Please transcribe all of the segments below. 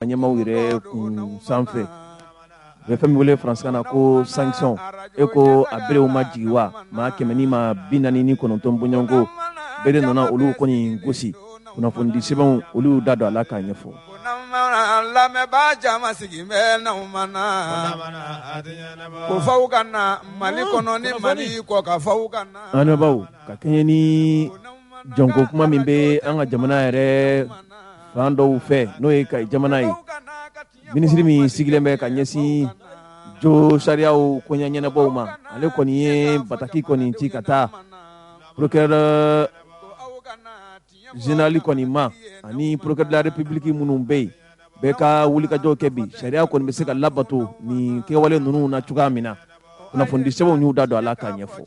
ɲɛmaw yɛrɛ kun sanfɛ bɛ fɛn min wele faransikan na ko sanction e ko a berew ma jigi wa maa 449 bɔɲɔgɔnko bere nana olu kɔni gosi kunnafoni di sɛbɛnw olu da don a la k'a ɲɛfɔ. lamɛnbaa jama sigi bɛ n'aw mana ko faw ka na Mali kɔnɔ ni Mali kɔ ka faw ka na. An lamɛnbaaw ka kɛɲɛ ni jɔnko kuma min bɛ an ka jamana yɛrɛ fan dɔw fɛ n'o ye Kayi jamana ye, minisiri min sigilen bɛ ka ɲɛsin jo sariyaw koɲɛ ɲɛnabɔw ma, ale kɔni ye bataki kɔni ci ka taa procureur général kɔni ma ani procureur de la république minnu bɛ yen bɛɛ ka wulikajɔw kɛ bi sariya kɔni bɛ se ka labato ni kɛwale ninnu na cogoya min na. Kunnafoni sɛbɛnw y'u da don a la k'a ɲɛfɔ.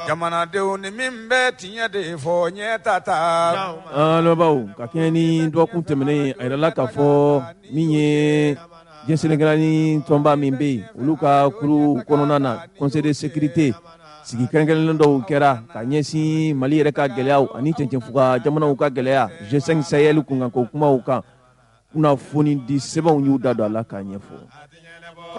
Jamanadenw ni min bɛ tiɲɛ de fɔ ɲɛ tata. Lamɛnbaaw ka kɛɲɛ ni dɔgɔkun tɛmɛnen a yirala k'a fɔ min ye diɲɛ sɛnɛkɛlanin tɔnba min bɛ yen olu ka kuru kɔnɔna na conseil de sécurité sigi kɛrɛnkɛrɛnlen dɔw kɛra ka ɲɛsin Mali yɛrɛ ka gɛlɛyaw ani cɛncɛnfuga jamanaw ka gɛlɛya G5 Sahel kunkanko kumaw kan. Kunnafoni di sɛbɛnw y'u da don a la k'a ɲɛfɔ.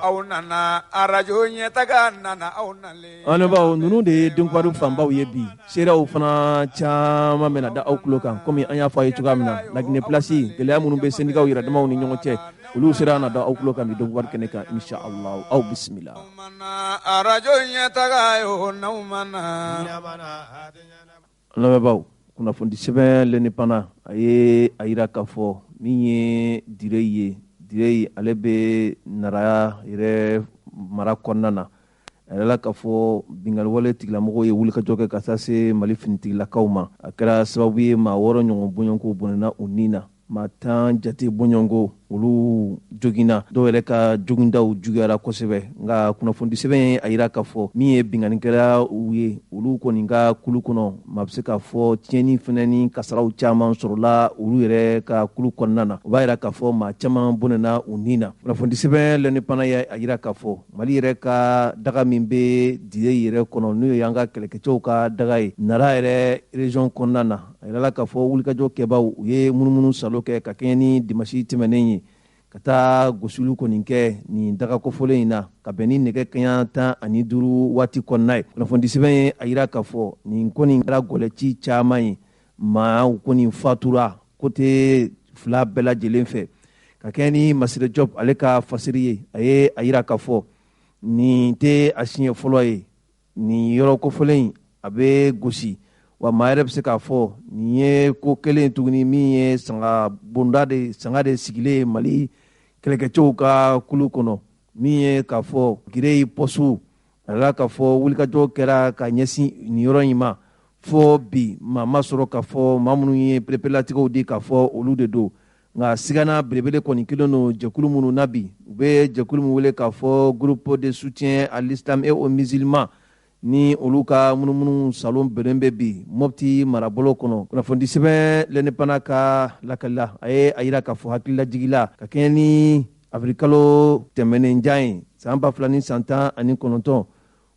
Aw nana arajo ɲɛtaga nana aw nalen. Lamɛnbaaw ninnu de ye denkwari fanbaw ye bi seerew fana caman bɛna da aw tulo kan komi an y'a fɔ a ye cogoya min na Laginɛ place gɛlɛya minnu bɛ sendikaw yɛrɛ damaw ni ɲɔgɔn cɛ olu sera na da aw tulo kan bi denkwari kɛnɛ kan inshallah aw bisimila. arajo ɲɛtaga yo n'aw mana. Lamɛnbaaw kunnafoni sɛbɛn l'Indépendant a ye a yira k'a fɔ min ye Direyi ale bɛ Nara yɛrɛ mara kɔnɔna na a yɛrɛ la k'a fɔ binkaliwale tigilamɔgɔw ye wulikajɔ kɛ ka taa se Mali finitigilakaw ma. A kɛra sababu ye maa 6 ɲɔgɔn bɔɲɔgɔnko bɔnɛna u ni na, maa 10 jate bɔɲɔgɔnko olu joginna, dɔw yɛrɛ ka jogindaw juguyara kosɛbɛ. Nka kunnafoni sɛbɛn a yira k'a fɔ min ye binkanikɛla u ye olu kɔni ka kulu kɔnɔ maa bɛ se k'a fɔ tiɲɛni fana ni kasaraw caman sɔrɔla olu yɛrɛ ka kulu kɔnɔna na. O b'a yira k'a fɔ maa caman bɔnɛna u ni na. Kunnafoni sɛbɛn l'Indépendant y'a yira k'a fɔ Mali yɛrɛ ka daga min bɛ Direyi yɛrɛ kɔnɔ n'o ye an ka kɛlɛkɛcɛw ka daga ye Nara yɛrɛ région kɔnɔna na, a yirala k'a fɔ wulikajɔ kɛbaaw u ye munumunu salo kɛ ka kɛɲɛ ni dimanche tɛmɛnen ye ka taa gosiliw kɔni kɛ nin daga kofɔlen in na ka bɛn ni nɛgɛ kaɲa 15 waati kɔnɔna ye. Kunnafoni sɛbɛn ye a yira k'a fɔ nin kɔni kɛra gɔlɛci caman ye, maaw kɔni fatura côté 2 bɛɛ lajɛlen fɛ. Ka kɛɲɛ ni Masire Diop ale ka fasiri ye a ye a yira k'a fɔ nin tɛ a siɲɛ fɔlɔ ye, nin yɔrɔ kofɔlen in a bɛ gosi wa maa yɛrɛ bɛ se k'a fɔ nin ye ko kelen tuguni min ye sanga de sigilen Mali kɛlɛkɛcɛw ka kulu kɔnɔ min ye k'a fɔ Direyi poste a yɛrɛ k'a fɔ wulikajɔ kɛra ka ɲɛsin nin yɔrɔ in ma fɔ bi maa ma sɔrɔ k'a fɔ maa minnu ye pereperelatigɛw di k'a fɔ olu de don. Nka sigana belebele kɔni kelen don jɛkulu minnu na bi u bɛ jɛkulu min wele k'a fɔ groupe de soutien à l'islam et aux musulmans ni olu ka munumunu salon bɛnnen bɛ bi Mopti marabolo kɔnɔ. Kunnafoni sɛbɛn l'Indépendant ka lakalila a ye a yira k'a fɔ hakililajigila ka kɛɲɛ ni avril kalo tɛmɛnen jan ye san 2019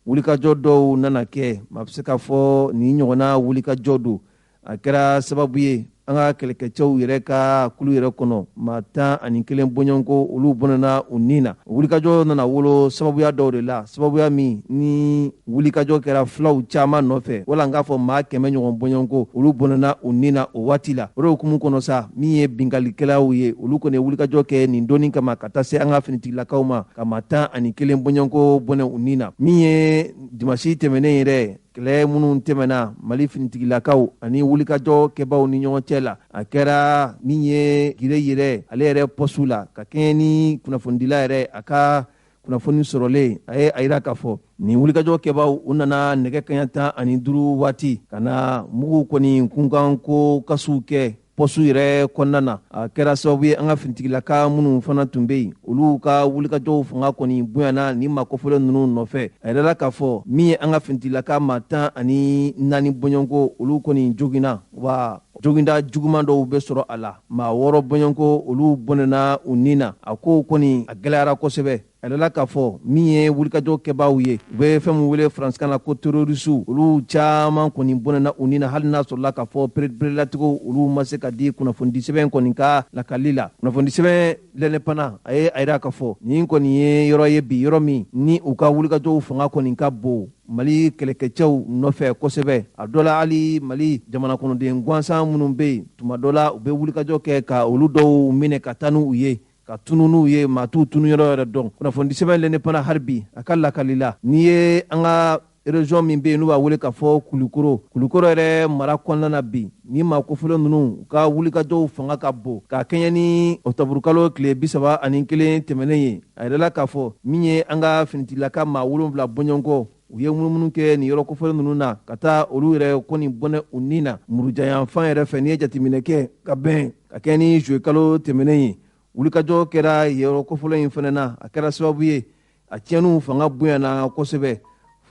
wulikajɔ dɔw nana kɛ maa bɛ se k'a fɔ nin ɲɔgɔnna wulikajɔ don. A kɛra sababu ye an ka kɛlɛkɛcɛw yɛrɛ ka kulu yɛrɛ kɔnɔ maa 11 bɔɲɔgɔnko olu bɔnɛna u ni na. Wulikajɔ nana wolo sababuya dɔw de la, sababuya min ni wulikajɔ kɛra fulaw caman nɔfɛ wala n k'a fɔ maa 100 ɲɔgɔn bɔɲɔgɔnko olu bɔnɛna u ni na o waati la. O de hukumu kɔnɔ sa min ye binkalikɛlaw ye olu kɔni ye wulikajɔ kɛ nin donni kama ka taa se an ka finitigilakaw ma ka maa 11 bɔɲɔgɔnko bɔnɛ u ni na. Min ye dimanche tɛmɛnen yɛrɛ kɛlɛ minnu tɛmɛna Mali finitigilakaw ani wulikajɔ kɛbaaw ni ɲɔgɔn cɛ la, a kɛra min ye Direyi yɛrɛ ale yɛrɛ poste la ka kɛɲɛ ni kunnafonidila yɛrɛ a ka kunnafoni sɔrɔlen a ye a yira k'a fɔ nin wulikajɔ kɛbaaw u nana nɛgɛ kaɲa 15 waati ka na mugu kɔni kunkan ko kasiw kɛ poste yɛrɛ kɔnɔna na. A kɛra sababu ye an ka finitigilaka minnu fana tun bɛ yen olu ka wulikajɔw fanga kɔni bonyana ni maa kofɔlen ninnu nɔfɛ. A yirala k'a fɔ min ye an ka finitigilaka maa 14 bɔɲɔgɔnko olu kɔni joginna wa joginda juguman dɔw bɛ sɔrɔ a la. Maa 6 bɔɲɔgɔnko olu bɔnɛna u ni na. A ko kɔni a gɛlɛyara kosɛbɛ. a yɛrɛla k'a fɔ min ye wulikajɔ kɛbaaw ye u bɛ fɛn min wele faransikan na ko terrorisiw olu caaman kɔni bɔnɛna u ni na hali n'a sɔrɔla k'a fɔ pereperelatigiw olu ma se ka di kunnafoni sɛbɛn kɔni ka lakali la kunnafoni sɛbɛn lɛnɛpana a ye a yira k'a fɔ nin kɔni ye yɔrɔ ye bi yɔrɔ min ni u ka wulikajɔw fanga kɔni ka bon mali kɛlɛkɛcɛw nɔfɛ kosɛbɛ a dɔ la hali mali jamana kɔnɔden gansan minnu bɛ yen tuma dɔ la u bɛ wulikajɔ kɛ ka olu dɔw minɛ ka taa n'u ye ka tunu n'u ye maa t'u tunu yɔrɔ yɛrɛ dɔn kunnafoni sɛbɛn lɛnɛpana hali bi a ka lakali la n'i ye an ka région min bɛ yen n'u b'a wele k'a fɔ kulukoro yɛrɛ mara kɔnɔna na bi ni maa kofɔlen ninnu u ka wulikajɔw fanga ka bon k'a kɛɲɛ ni ɔkutɔburukalo tile 31 tɛmɛnen ye a yɛrɛla k'a fɔ min ye an ka finitigilaka maa 7 bɔɲɔgɔnkɔ u ye munumunu kɛ nin yɔrɔ kofɔlen ninnu na ka taa olu yɛrɛ kɔni bɔnɛ u ni na murujanyanfan yɛrɛ fɛ n'i ye jateminɛ kɛ ka bɛn ka kɛ ni juwe kalo tɛmɛnen ye wulikajɔ kɛra yɔrɔ kofɔlen in fana na a kɛra sababu ye a tiɲɛniw fanga bonyana kosɛbɛ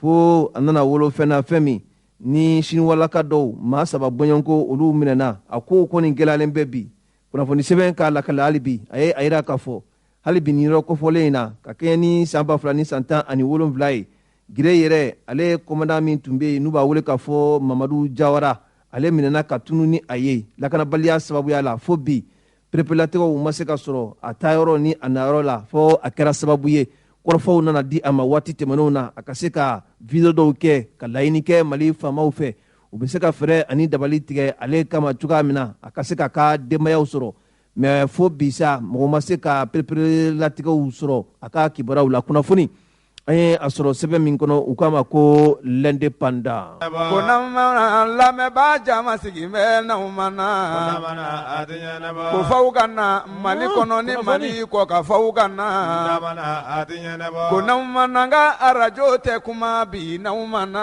fo a nana wolo fɛn na fɛn min ni siniwalaka dɔw maa 3 bɔɲɔgɔnko olu minɛna a kow kɔni gɛlɛyalen bɛ bi kunnafoni sɛbɛn k'a lakale hali bi a ye a yira k'a fɔ hali bi nin yɔrɔ kofɔlen in na ka kɛɲɛ ni san 2017 ye gire yɛrɛ ale kɔmandan min tun bɛ yen n'u b'a wele k'a fɔ mamadu jawara ale minɛna ka tunu ni a ye lakanabaliya sababuya la fo bi pereperelatigɛw ma se ka sɔrɔ a taa yɔrɔ ni a na yɔrɔ la fo a kɛra sababu ye kɔrɔfɔw nana di a ma waati tɛmɛnenw na a ka se ka video dɔw kɛ ka laɲini kɛ mali faamaw fɛ u bɛ se ka fɛrɛ ani dabali tigɛ ale kama cogoya min na a ka se ka ka denbayaw sɔrɔ mɛ fo bi sa mɔgɔ ma se ka pereperelatigɛw sɔrɔ a ka kibaruyaw la kunnafoni an ye a sɔrɔ sɛbɛn min kɔnɔ u k'a ma ko l'indépendant ko n'an lamɛnbaa jama sigi bɛ n'aw ma na ko f'aw ka na mali kɔnɔ ni mali kɔ ka f'aw ka na ko n'aw ma na n ka arajo tɛ kuma bi n'aw ma na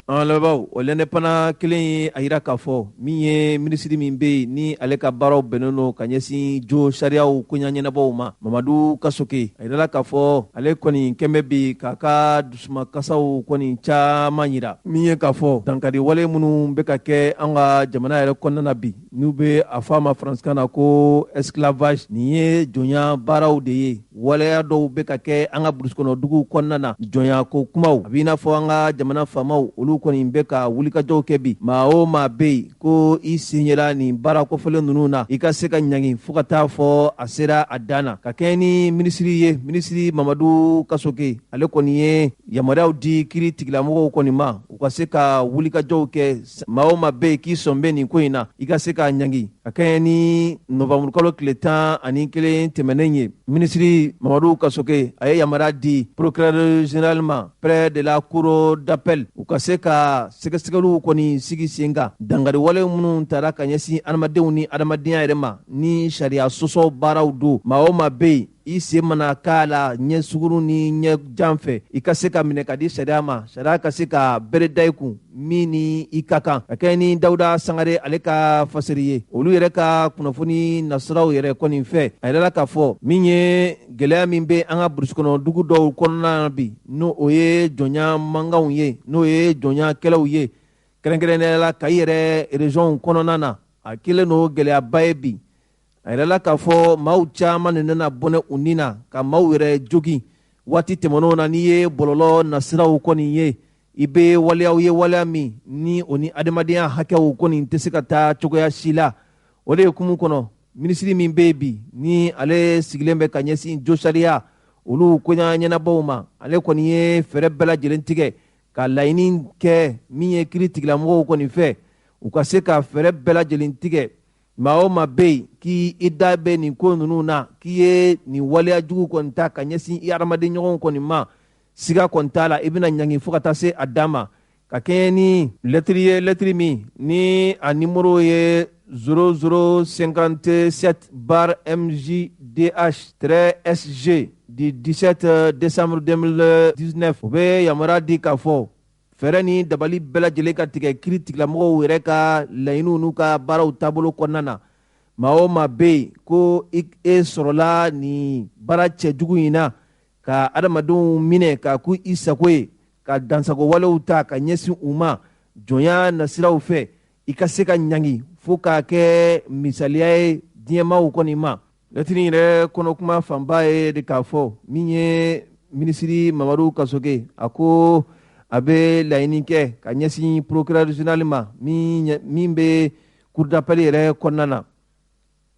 an lamɛnbaaw o l'indépendant kelen ye a yira k'a fɔ min ye minisiri min bɛ yen ni ale ka baaraw bɛnnen don ka ɲɛsin jo sariyaw koɲaɲɛnabɔw ma mamadu kasoke a yirala k'a fɔ ale kɔni kɛmɛ bi k'a ka dusumakasaw kɔni caaman yira min ye k'a fɔ dankari wale minnu bɛ ka kɛ an ka jamana yɛrɛ kɔnɔna na bi n'u bɛ a fɔ a ma faransikan na ko esclavage nin ye jɔnya baaraw de ye waleya dɔw bɛ ka kɛ an ka burusikɔnɔduguw kɔnɔna na jɔnya ko kumaw a b'i n'a fɔ an ka jamana faamaw olu kɔni bɛ ka wulikajɔw kɛ bi maa o maa bɛ yen ko i sen yera nin baara kɔfɛlen ninnu na i ka se ka ɲangi fo ka taa fɔ a sera a dan na ka kɛ ni minisiri ye minisiri mamadu kasoke ale kɔni ye yamariyaw di kiiri tigilamɔgɔw kɔni ma u ka se ka wulikajɔw kɛ maa o maa bɛ yen k'i sɔn bɛ nin ko in na i ka se k'a ɲangi ka kɛɲɛ ni nɔvamburu kalo tile 11 tɛmɛnen ye minisiri mamadu kasoke a ye yamariya di procureur général ma près de la cour d'appel u ka se ka sɛgɛsɛgɛliw kɔni sigi sen kan dangari wale minnu taara ka ɲɛsin adamadenw ni adamadenya yɛrɛ ma ni sariya sɔsɔ baaraw don maa o maa bɛ yen i sen mana k'a la ɲɛ suguru ni ɲɛ jan fɛ i ka se ka minɛ ka di sariya ma sariya ka se ka bere da i kun min ni i ka kan ka kɛ ni dawuda sangare ale ka fasiri ye olu yɛrɛ ka kunnafoni nasiraw yɛrɛ kɔni fɛ a yɛrɛ la k'a fɔ min ye gɛlɛya min bɛ an ka burusikɔnɔdugu dɔw kɔnɔna na bi n'o o ye jɔnya mankanw ye n'o ye jɔnya kɛlɛw ye kɛrɛnkɛrɛnnenya la Kayi yɛrɛ région kɔnɔna na a kɛlen don gɛlɛyaba ye bi a yɛrɛla k'a fɔ maaw caaman de nana bɔnɛ u ni na ka maaw yɛrɛ jogi waati tɛmɛnenw na n'i ye bɔlɔlɔ nasiraw kɔni ye i bɛ waleyaw ye waleya min ni o ni adamadenya hakɛw kɔni tɛ se ka taa cogoya si la o de ye kumu kɔnɔ minisiri min bɛ yen bi ni ale sigilen bɛ ka ɲɛsin jo sariya olu koɲaɲɛnabɔw ma ale kɔni ye fɛɛrɛ bɛɛ lajɛlen tigɛ ka laɲini kɛ min ye kiiri tigilamɔgɔw kɔni fɛ u ka se ka fɛɛrɛ bɛɛ lajɛlen tigɛ maa o maa bɛ yen k'i da bɛ nin ko ninnu na k'i ye nin waleya jugu kɔni ta ka ɲɛsin i hadamaden ɲɔgɔn kɔni ma siga kɔni t'a la i bɛna ɲangi fo ka taa se a dan ma ka kɛɲɛ ni lɛtiri ye lɛtiri min ni a nimoro ye 0057/MJDH-SG du 17 décembre 2019 o bɛ yamaruya di k'a fɔ fɛrɛ ni dabali bɛɛ lajɛlen ka tigɛ kiiri tigilamɔgɔw yɛrɛ ka laɲiniw n'u ka baaraw taabolo kɔnɔna na maa o maa bɛ yen ko e sɔrɔla nin baara cɛjugu in na ka adamadenw minɛ ka k'u i sago ye ka dansago walew ta ka ɲɛsin u ma jɔnya nasiraw fɛ i ka se ka ɲangi fo k'a kɛ misaliya ye diɲɛmaw kɔni ma lettre yɛrɛ kɔnɔ kuma fanba ye de k'a fɔ min ye minisiri Mamadu Kasoge a ko a bɛ laɲini kɛ ka ɲɛsin procureur général ma min bɛ cour d'appel yɛrɛ kɔnɔna na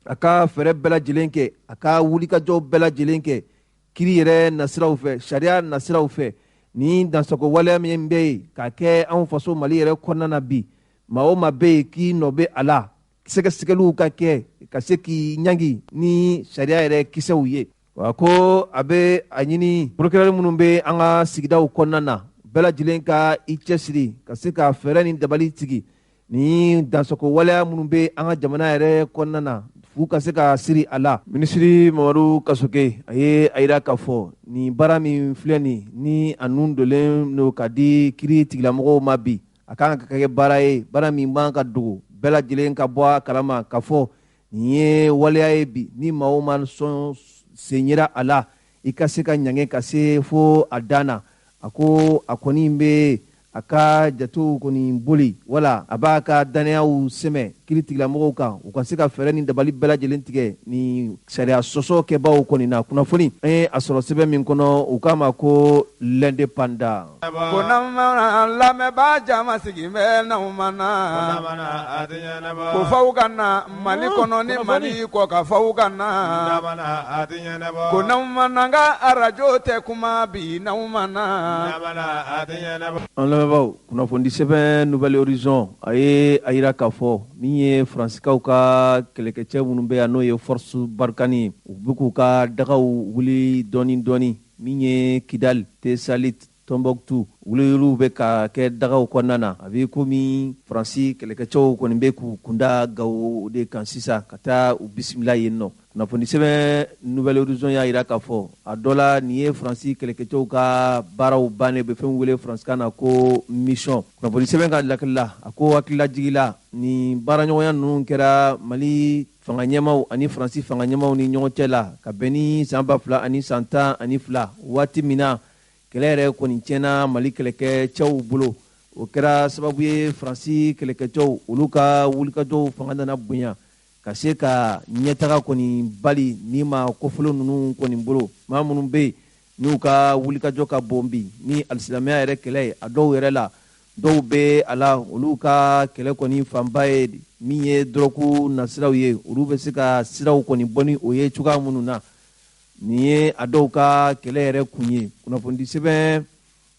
a ka fɛɛrɛ bɛɛ lajɛlen kɛ a ka wulikajɔw bɛɛ lajɛlen kɛ kiri yɛrɛ nasiraw fɛ sariya nasiraw fɛ ni dansago waleya min bɛ yen k'a kɛ anw faso Mali yɛrɛ kɔnɔna na bi maa o maa bɛ yen k'i nɔ bɛ a la sɛgɛsɛgɛliw ka kɛ ka se k'i ɲangi ni sariya yɛrɛ kisɛw ye wa ko a bɛ a ɲini procureur minnu bɛ an ka sigidaw kɔnɔna na bɛɛ lajɛlen ka i cɛsiri ka se ka fɛɛrɛ ni dabali sigi ni dansago waleya minnu bɛ an ka jamana yɛrɛ kɔnɔna na f'u ka se ka siri a la. Minisiri Mamadu Kasoge a ye a yira k'a fɔ nin baara min filɛ nin ni a nun dolen don ka di kiri tigilamɔgɔw ma bi a kan ka kɛ baara ye baara min man ka dogo bɛɛ lajɛlen ka bɔ a kalama k'a fɔ nin ye waleya ye bi ni maa o maa sɔn sen yera a la i ka se ka ɲange ka se fo a dan na a ko a kɔni bɛ a ka jatew kɔni boli wala a b'a ka danayaw sɛmɛ kiri tigilamɔgɔw kan u ka se ka fɛɛrɛ ni dabali bɛɛ lajɛlen tigɛ ni sariya sɔsɔ kɛbaaw kɔni na kunnafoni an ye a sɔrɔ sɛbɛn min kɔnɔ u k'a ma ko l'indépendant. ko n'an lamɛnbaa jama sigi bɛ n'aw ma na ko f'aw ka na Mali kɔnɔ ni Mali kɔ ka f'aw ka na ko n'aw ma na n ka arajo tɛ kuma bi n'aw ma na. An lamɛnbaaw kunnafoni sɛbɛn Nouvelle Horizon a ye a yira k'a fɔ min ye Faransikaw ka kɛlɛkɛcɛ minnu bɛ yan n'o ye force Barkhane u bɛ k'u ka dagaw wuli dɔɔni dɔɔni min ye Kidal, Tessalit, Tombouctou wuliliw bɛ ka kɛ dagaw kɔnɔna na a bɛ komi Faransi kɛlɛkɛcɛw kɔni bɛ k'u kunda Gawo de kan sisan ka taa u bisimila yen nɔ. Kunnafoni sɛbɛn Nouvelle Horizon y'a yira k'a fɔ a dɔ la nin ye Faransi kɛlɛkɛcɛw ka baaraw bannen bɛ fɛn wele Faransikan na ko mission. Kunnafoni sɛbɛn ka lakili la a ko hakililajigila nin baaraɲɔgɔnya ninnu kɛra Mali fanga ɲɛmaw ani Faransi fanga ɲɛmaw ni ɲɔgɔn cɛ la ka bɛn ni san 2012 waati min na kɛlɛ yɛrɛ kɔni tiɲɛna Mali kɛlɛkɛcɛw bolo o kɛra sababu ye Faransi kɛlɛkɛcɛw olu ka wulikajɔw fanga nana bonya ka se ka ɲɛtaga kɔni bali ni ma kɔfolo ninnu kɔni bolo maa minnu bɛ yen n'u ka wulikajɔ ka bon bi ni alisilamɛya yɛrɛ kɛlɛ ye a dɔw yɛrɛ la dɔw bɛ a la olu ka kɛlɛ kɔni fanba ye min ye dɔrɔku nasiraw ye olu bɛ se ka siraw kɔni bɔ ni o ye cogoya minnu na nin ye a dɔw ka kɛlɛ yɛrɛ kun ye. Kunnafoni sɛbɛn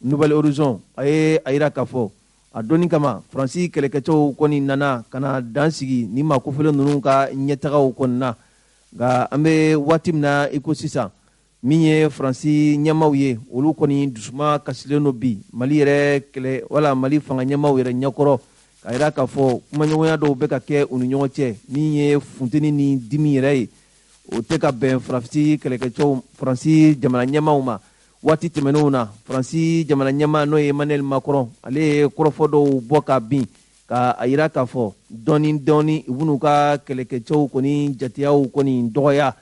Nouvelle Horizon a ye a yira k'a fɔ a dɔnni kama Faransi kɛlɛkɛcɛw kɔni nana ka na dan sigi ni ma kofɔlen ninnu ka ɲɛtagaw kɔni na nka an bɛ waati min na i ko sisan min ye Faransi ɲɛmaw ye olu kɔni dusuma kasilen don bi Mali yɛrɛ kɛlɛ wala Mali fanga ɲɛmaw yɛrɛ ɲɛkɔrɔ k'a yira k'a fɔ kumaɲɔgɔnya dɔw bɛ ka kɛ u ni ɲɔgɔn cɛ min ye funteni ni dimi yɛrɛ ye o tɛ ka bɛn Faransi kɛlɛkɛcɛw Faransi jamana ɲɛmaw ma. Waati tɛmɛnenw na Faransi jamana ɲɛmaa n'o ye Emmanuel Macron ale ye kɔrɔfɔ dɔw bɔ ka bin ka a yira k'a fɔ dɔɔni dɔɔni u bɛn'u ka kɛlɛkɛcɛw kɔni jateyaw kɔni dɔgɔya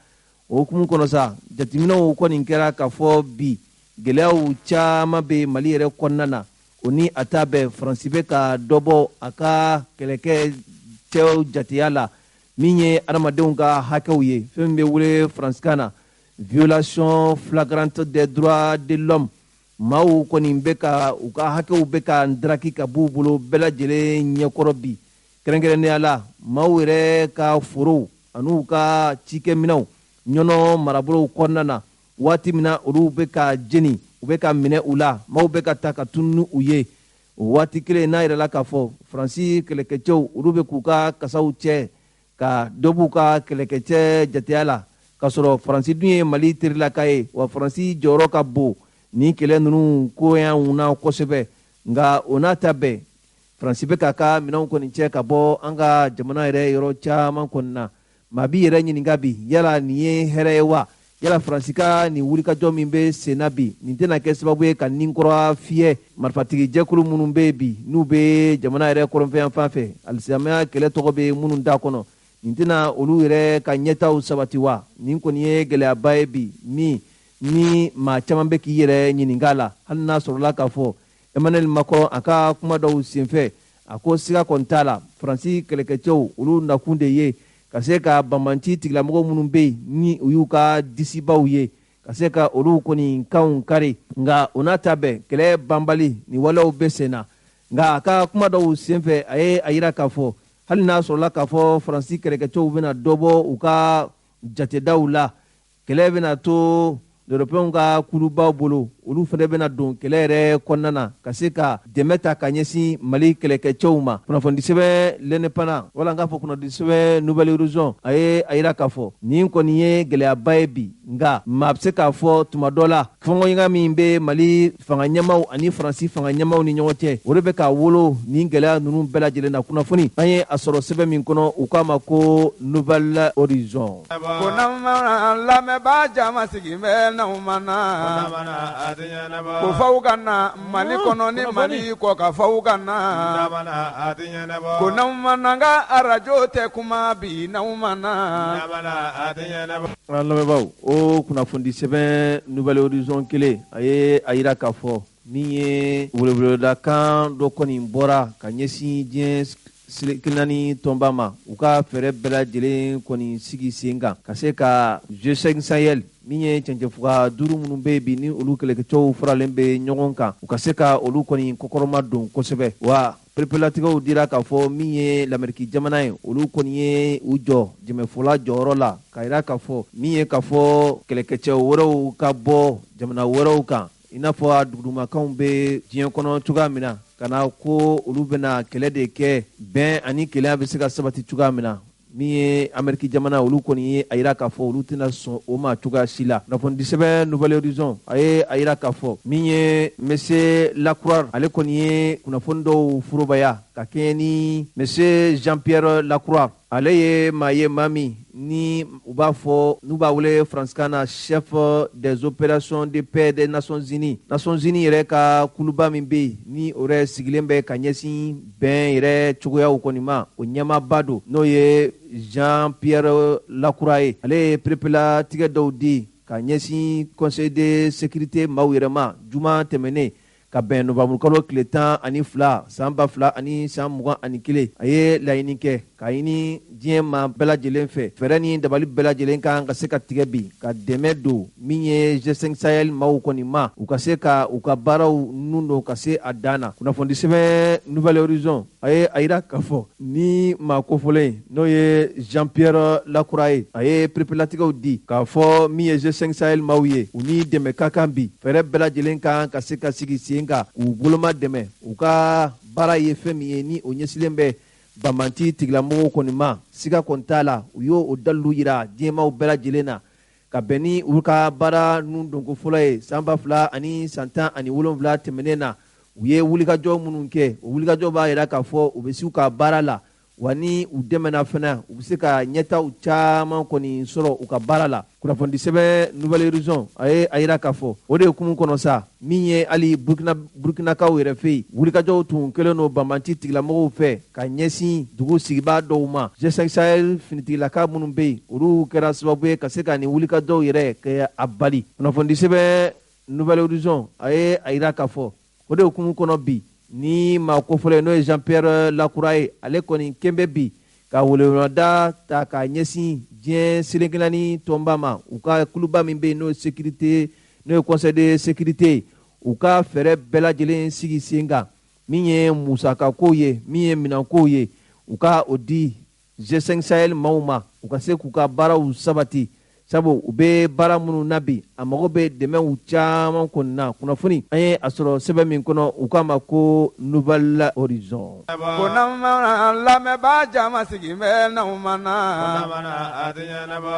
o hukumu kɔnɔ sa jateminɛw kɔni kɛra k'a fɔ bi gɛlɛyaw caman bɛ Mali yɛrɛ kɔnɔna na o ni a ta bɛɛ Faransi bɛ ka dɔ bɔ a ka kɛlɛkɛcɛw jateya la min ye adamadenw ka hakɛw ye fɛn min bɛ wele Faransikan na violation flagrante des droits de l'homme maaw kɔni bɛ ka u ka hakɛw bɛ ka ndaraki ka b'u bolo bɛɛ lajɛlen ɲɛkɔrɔ bi kɛrɛnkɛrɛnnenya la maaw yɛrɛ ka forow an'u ka cikɛminɛw ɲɔnɔ marabolow kɔnɔna na waati min na olu bɛ ka jeni u bɛ ka minɛ u la maaw bɛ ka ta ka tunu ni u ye o waati kelen n'a yɛrɛ la k'a fɔ Faransi kɛlɛkɛcɛw olu bɛ k'u ka kasaw cɛ ka dɔ b'u ka kɛlɛkɛcɛ jateya la k'a sɔrɔ Faransi dun ye Mali terilaka ye wa Faransi jɔyɔrɔ ka bon ni kɛlɛ ninnu koyanw na kosɛbɛ nka o n'a ta bɛɛ Faransi bɛ k'a ka minɛnw kɔni cɛ ka bɔ an ka jamana yɛrɛ yɔrɔ caman kɔni na maa b'i yɛrɛ ɲininka bi yala nin ye hɛrɛ ye wa yala Faransi ka nin wulikajɔ min bɛ sen na bi nin tɛna kɛ sababu ye ka ninkɔrɔ fiyɛ marifatigi jɛkulu minnu bɛ bi n'u bɛ jamana yɛrɛ kɔrɔnfɛn fan fɛ alisilamɛya kɛlɛ tɔgɔ bɛ minnu da kɔnɔ nin tɛna olu yɛrɛ ka ɲɛtaw sabati wa nin kɔni ye gɛlɛyaba ye bi min ni maa caman bɛ k'i yɛrɛ ɲininka la hali n'a sɔrɔla k'a fɔ Emmanuel Macron a ka kuma dɔw senfɛ a ko siga kɔni t'a la Faransi kɛlɛkɛcɛw olu nakun de ye ka se ka banbanci tigilamɔgɔ minnu bɛ yen ni u y'u ka disibaw ye ka se ka olu kɔni kanw kari nka o n'a ta bɛɛ kɛlɛ banbali ni walew bɛ sen na nka a ka kuma dɔw senfɛ a ye a yira k'a fɔ hali n'a sɔrɔla k'a fɔ faransi kɛlɛkɛcɛw bɛna dɔ bɔ u ka jatedaw la kɛlɛ bɛna to européenw ka kulubaw bolo olu fana bɛna don kɛlɛ yɛrɛ kɔnɔna na ka se ka dɛmɛ ta ka ɲɛsin mali kɛlɛkɛcɛw ma kunnafoni sɛbɛn l'indépendant wala n k'a fɔ kunnafoni sɛbɛn nouvelle horizon a ye a yira k'a fɔ nin kɔni ye gɛlɛyaba ye bi nka maa bɛ se k'a fɔ tuma dɔ la fɔnkɔɲɔgɔn min bɛ mali fanga ɲɛmaw ani faransi fanga ɲɛmaw ni ɲɔgɔn cɛ o de bɛ k'a wolo nin gɛlɛya ninnu bɛɛ lajɛlen na kunnafoni an ye a sɔrɔ sɛbɛn min kɔnɔ u k'a ma ko nouvelle horizon. ko lamɛnbaa jama sigilen bɛ n'aw ma na ko faw ka na mali kɔnɔ ni mali kɔ ka faw ka na ko n'aw ma na n ka arajo tɛ kuma bi n'aw ma na. an lamɛnbaaw o kunnafoni sɛbɛn nouvelle horizon kelen a ye a yira k'a fɔ min ye weleweledakan dɔ kɔni bɔra ka ɲɛsin diɲɛ kilinaani tɔnba ma u ka fɛɛrɛ bɛɛ lajɛlen kɔni sigi sen kan ka se ka G5 Sahel min ye cɛncɛnfuga 5 minnu bɛ yen bi ni olu kɛlɛkɛcɛw faralen bɛ ɲɔgɔn kan u ka se ka olu kɔni kɔkɔrɔma don kosɛbɛ wa perepelatigɛw dira k'a fɔ min ye lamɛriki jamana ye olu kɔni ye u jɔ jɛmɛfɔla jɔyɔrɔ la ka yira k'a fɔ min ye k'a fɔ kɛlɛkɛcɛ wɛrɛw ka bɔ jamana wɛrɛw kan i n'a fɔ a dugudumakanw bɛ diɲɛ kɔnɔ cogoya min na ka na ko olu bɛna kɛlɛ de kɛ bɛn ani kelenya bɛ se ka sabati cogoya min na min ye amɛriki jamana olu kɔni ye a yira k'a fɔ olu tɛna sɔn o ma cogoya si la kunnafoni sɛbɛn nouvelle horizon a ye a yira k'a fɔ min ye monsieur Lacroix ale kɔni ye kunnafoni dɔw furubaya ka kɛɲɛ ni monsieur Jean-Pierre Lacroix ale ye maa ye maa min ni u b'a fɔ n'u b'a wele faransikan na chef des opérations de paix des Nations Unies yɛrɛ ka kuluba min bɛ yen ni o yɛrɛ sigilen bɛ ka ɲɛsin bɛn yɛrɛ cogoyaw kɔni ma o ɲɛmaaba don n'o ye Jean-Pierre Lacroix ye ale ye perepelatigɛ dɔw di ka ɲɛsin conseil de sécurité maaw yɛrɛ ma juma tɛmɛnen ka bɛn novembre kalo tile 12 san 2000 ani san 21 a ye laɲini kɛ ka ɲini diɲɛ maa bɛɛ lajɛlen fɛ fɛɛrɛ ni dabali bɛɛ lajɛlen kan ka se ka tigɛ bi ka dɛmɛ don min ye G5 Sahel maaw kɔni ma u ka se ka u ka baaraw nun don ka se a dan na kunnafoni sɛbɛn nouvelle horizon a ye a yira k'a fɔ ni maa kofɔlen n'o ye Jean-Pierre Lacroix ye a ye perepelatigɛw di k'a fɔ min ye G5 Sahel maaw ye u ni dɛmɛ ka kan bi fɛɛrɛ bɛɛ lajɛlen kan ka se ka sigi sen ka k'u boloma dɛmɛ u ka baara ye fɛn min ye ni o ɲɛsilen bɛ banbanci tigilamɔgɔw kɔni ma siga kɔni t'a la u y'o o dalilu yira diɲɛmaw bɛɛ lajɛlen na ka bɛn ni u ka baara nun donko fɔlɔ ye san 2000 ani san 17 tɛmɛnen na u ye wulikajɔ minnu kɛ o wulikajɔ b'a yira k'a fɔ u bɛ se u ka baara la wa ni u dɛmɛna fana u bɛ se ka ɲɛtaw caman kɔni sɔrɔ u ka baara la kunnafoni sɛbɛn nouvelle horizon a ye a yira k'a fɔ o de hukumu kɔnɔ sa min ye hali burkinakaw yɛrɛ fɛ yen wulikajɔw tun kɛlen don banbanci tigilamɔgɔw fɛ ka ɲɛsin dugu sigibaa dɔw ma G5 Sahel finitigilaka minnu bɛ yen olu kɛra sababu ye ka se ka nin wulikajɔw yɛrɛ kɛ a bali kunnafoni sɛbɛn nouvelle horizon a ye a yira k'a fɔ o de hukumu kɔnɔ bi ni maa kofɔlen n'o ye Jean-Pierre Lacroix ye ale kɔni kɛn bɛ bi ka weleweleda ta ka ɲɛsin diɲɛ selenkelani tɔnba ma u ka kuluba min bɛ yen n'o ye conseil de sécurité u ka fɛɛrɛ bɛɛ lajɛlen sigi sen kan min ye musakakow ye min ye minankow ye u ka o di G5 Sahel maaw ma u ka se k'u ka baaraw sabati sabu u bɛ baara minnu na bi a mago bɛ dɛmɛw caman kɔni na kunnafoni an ye a sɔrɔ sɛbɛn min kɔnɔ u k'a ma ko nouvelle horizon. ko lamɛnbaa jama sigilen bɛ n'aw ma na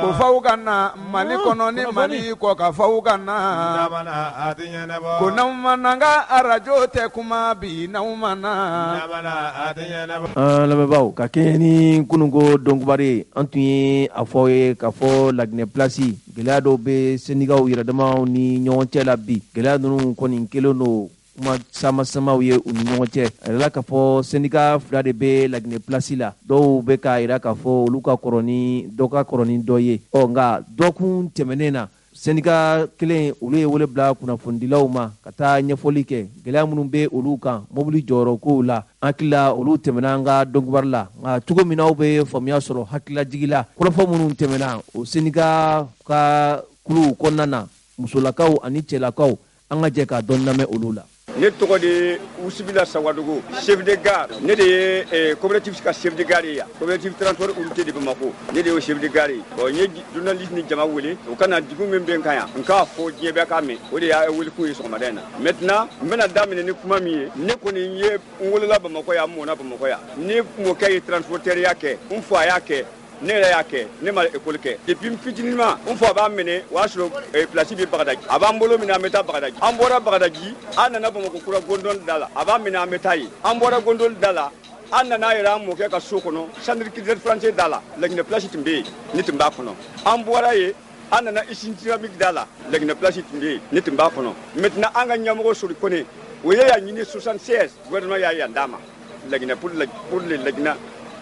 ko faw ka na mali kɔnɔ ni mali kɔ ka faw ka na ko n'aw ma na n ka arajo tɛ kuma bi n'aw ma na. an lamɛnbaaw ka kɛɲɛ ni kununko dɔnkubari an tun ye a fɔ ye k'a fɔ Laginɛ Place gɛlɛya dɔw bɛ sɛnɛgaw yɛrɛdamaw ni ɲɔgɔn cɛ la bi gɛlɛya ninnu kɔni kelen don kuma sama-samaw ye u ni ɲɔgɔn cɛ a yɛrɛ k'a fɔ sɛnɛga 2 de bɛ Laginɛ Place la dɔw bɛ k'a yira k'a fɔ olu ka kɔrɔ ni dɔ ka kɔrɔ ni dɔ ye nka dɔkun tɛmɛnen na syndicat kelen olu ye wele bila kunnafonidilaw ma ka taa ɲɛfɔli kɛ gɛlɛya minnu bɛ olu kan mobili jɔyɔrɔ kow la an hakilila olu tɛmɛna an ka dɔnkibaru la nka cogo min na aw bɛ faamuya sɔrɔ hakililajigi la kɔrɔfɔ minnu tɛmɛna o syndicat ka kuluw kɔnɔna na musolakaw ani cɛlakaw an ka jɛ ka dɔn lamɛn olu la. Ne tɔgɔ de Usibila Sawadogo, chef de gare. Ne de ye coopérative ka chef de gare ya. Coopérative transport unité de Bamako. Ne de ye chef de gare. Bon, n ye journaliste ni jama wele. O kana digu min bɛ n kan yan. N k'a fɔ diɲɛ bɛɛ k'a mɛn. O de y'a wele kun ye sɔgɔmada in na. Maintenant n bɛna daminɛ ni kuma min ye. Ne kɔni ye n wolola Bamako yan, n mɔna Bamako yan. Ne mɔkɛ ye transporteur ya kɛ. N fa y'a kɛ. Ne yɛrɛ y'a kɛ ne ma école kɛ depuis n fitininma n fa b'a minɛ o y'a sɔrɔ place bɛ Bagadaji a b'an bolo minɛ an bɛ taa Bagadaji an bɔra Bagadaji an nana Bamakɔ kura Gondol da la a b'a minɛ an bɛ taa yen an bɔra Gondol da la an nana yɛrɛ an mɔkɛ ka so kɔnɔ centre culturel français da la Laginɛ place tun bɛ yen ne tun b'a kɔnɔ an bɔra yen an nana usine céramique da la Laginɛ place tun bɛ yen ne tun b'a kɔnɔ maintenant an ka ɲɛmɔgɔ Sori Kone o ye y'a ɲini 76 gouvernement y'a yan d'a ma Laginɛ pour le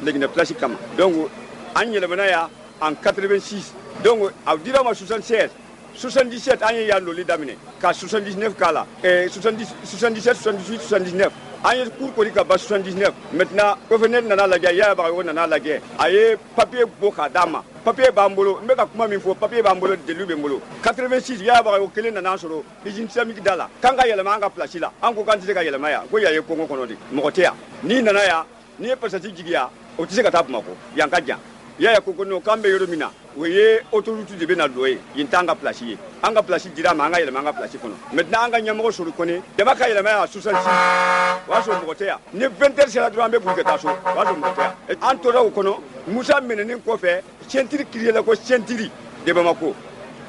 Laginɛ place kama donc an yɛlɛmana ya en 86 donc a dira ma 76 77 an ye yan loli daminɛ ka 79 k'a la 77 78 79 an ye cours kɔni ka ba 79 maintenant gouverneur nana lajɛ Yaya nana lajɛ a ye papier bɔ k'a d'a ma papier b'an bolo n bɛ ka kuma min fɔ papier b'an bolo delilu bɛ n bolo 86 Yaya kelen nana sɔrɔ usine céramique da la k'an ka yɛlɛma an ka place la an ko k'an tɛ se ka yɛlɛma yan ko yan ye Kongo kɔnɔ de mɔgɔ tɛ yan n'i nana yan n'i ye passager jigiya o tɛ se ka taa Bamakɔ yan ka jan Yaya ko non k'an bɛ yɔrɔ min na o ye autorité de bɛ na don ye yen t'an ka place ye an ka place dira ma an ka yɛlɛma an ka place kɔnɔ maintenant an ka ɲɛmɔgɔ Sori Kone jama ka yɛlɛma yan 66 o y'a sɔrɔ mɔgɔ tɛ yan ni 20h sera dɔrɔn an bɛ boli ka taa so o y'a sɔrɔ mɔgɔ tɛ yan an tora o kɔnɔ Musa minɛnen kɔfɛ ceinture créé la ko ceinture de Bamako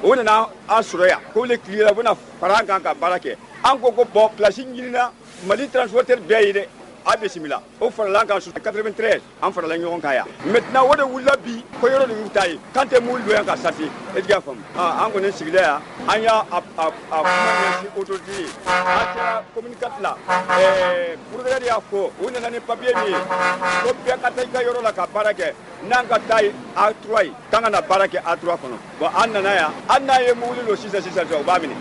o nana an sɔrɔ yan ko le créé la u bɛna fara an kan ka baara kɛ an ko bon place ɲinina Mali transporteur bɛɛ ye dɛ a bisimila o farala kan 93 an farala ɲɔgɔn kan yan maintenant o de wulila bi ko yɔrɔ de y'u ta ye kan tɛ mobili don yan ka sati e t'i y'a faamu an kɔni sigilen yan an y'a kuma ɲɛsin autorité ye an kɛra communicate la procureur y'a fɔ u nana ni papier min ye ko bɛɛ ka taa i ka yɔrɔ la ka baara kɛ n'an ka taa ye A3 ye k'an ka na baara kɛ A3 kɔnɔ bon an nana yan an n'a ye mobili don sisan u b'a minɛ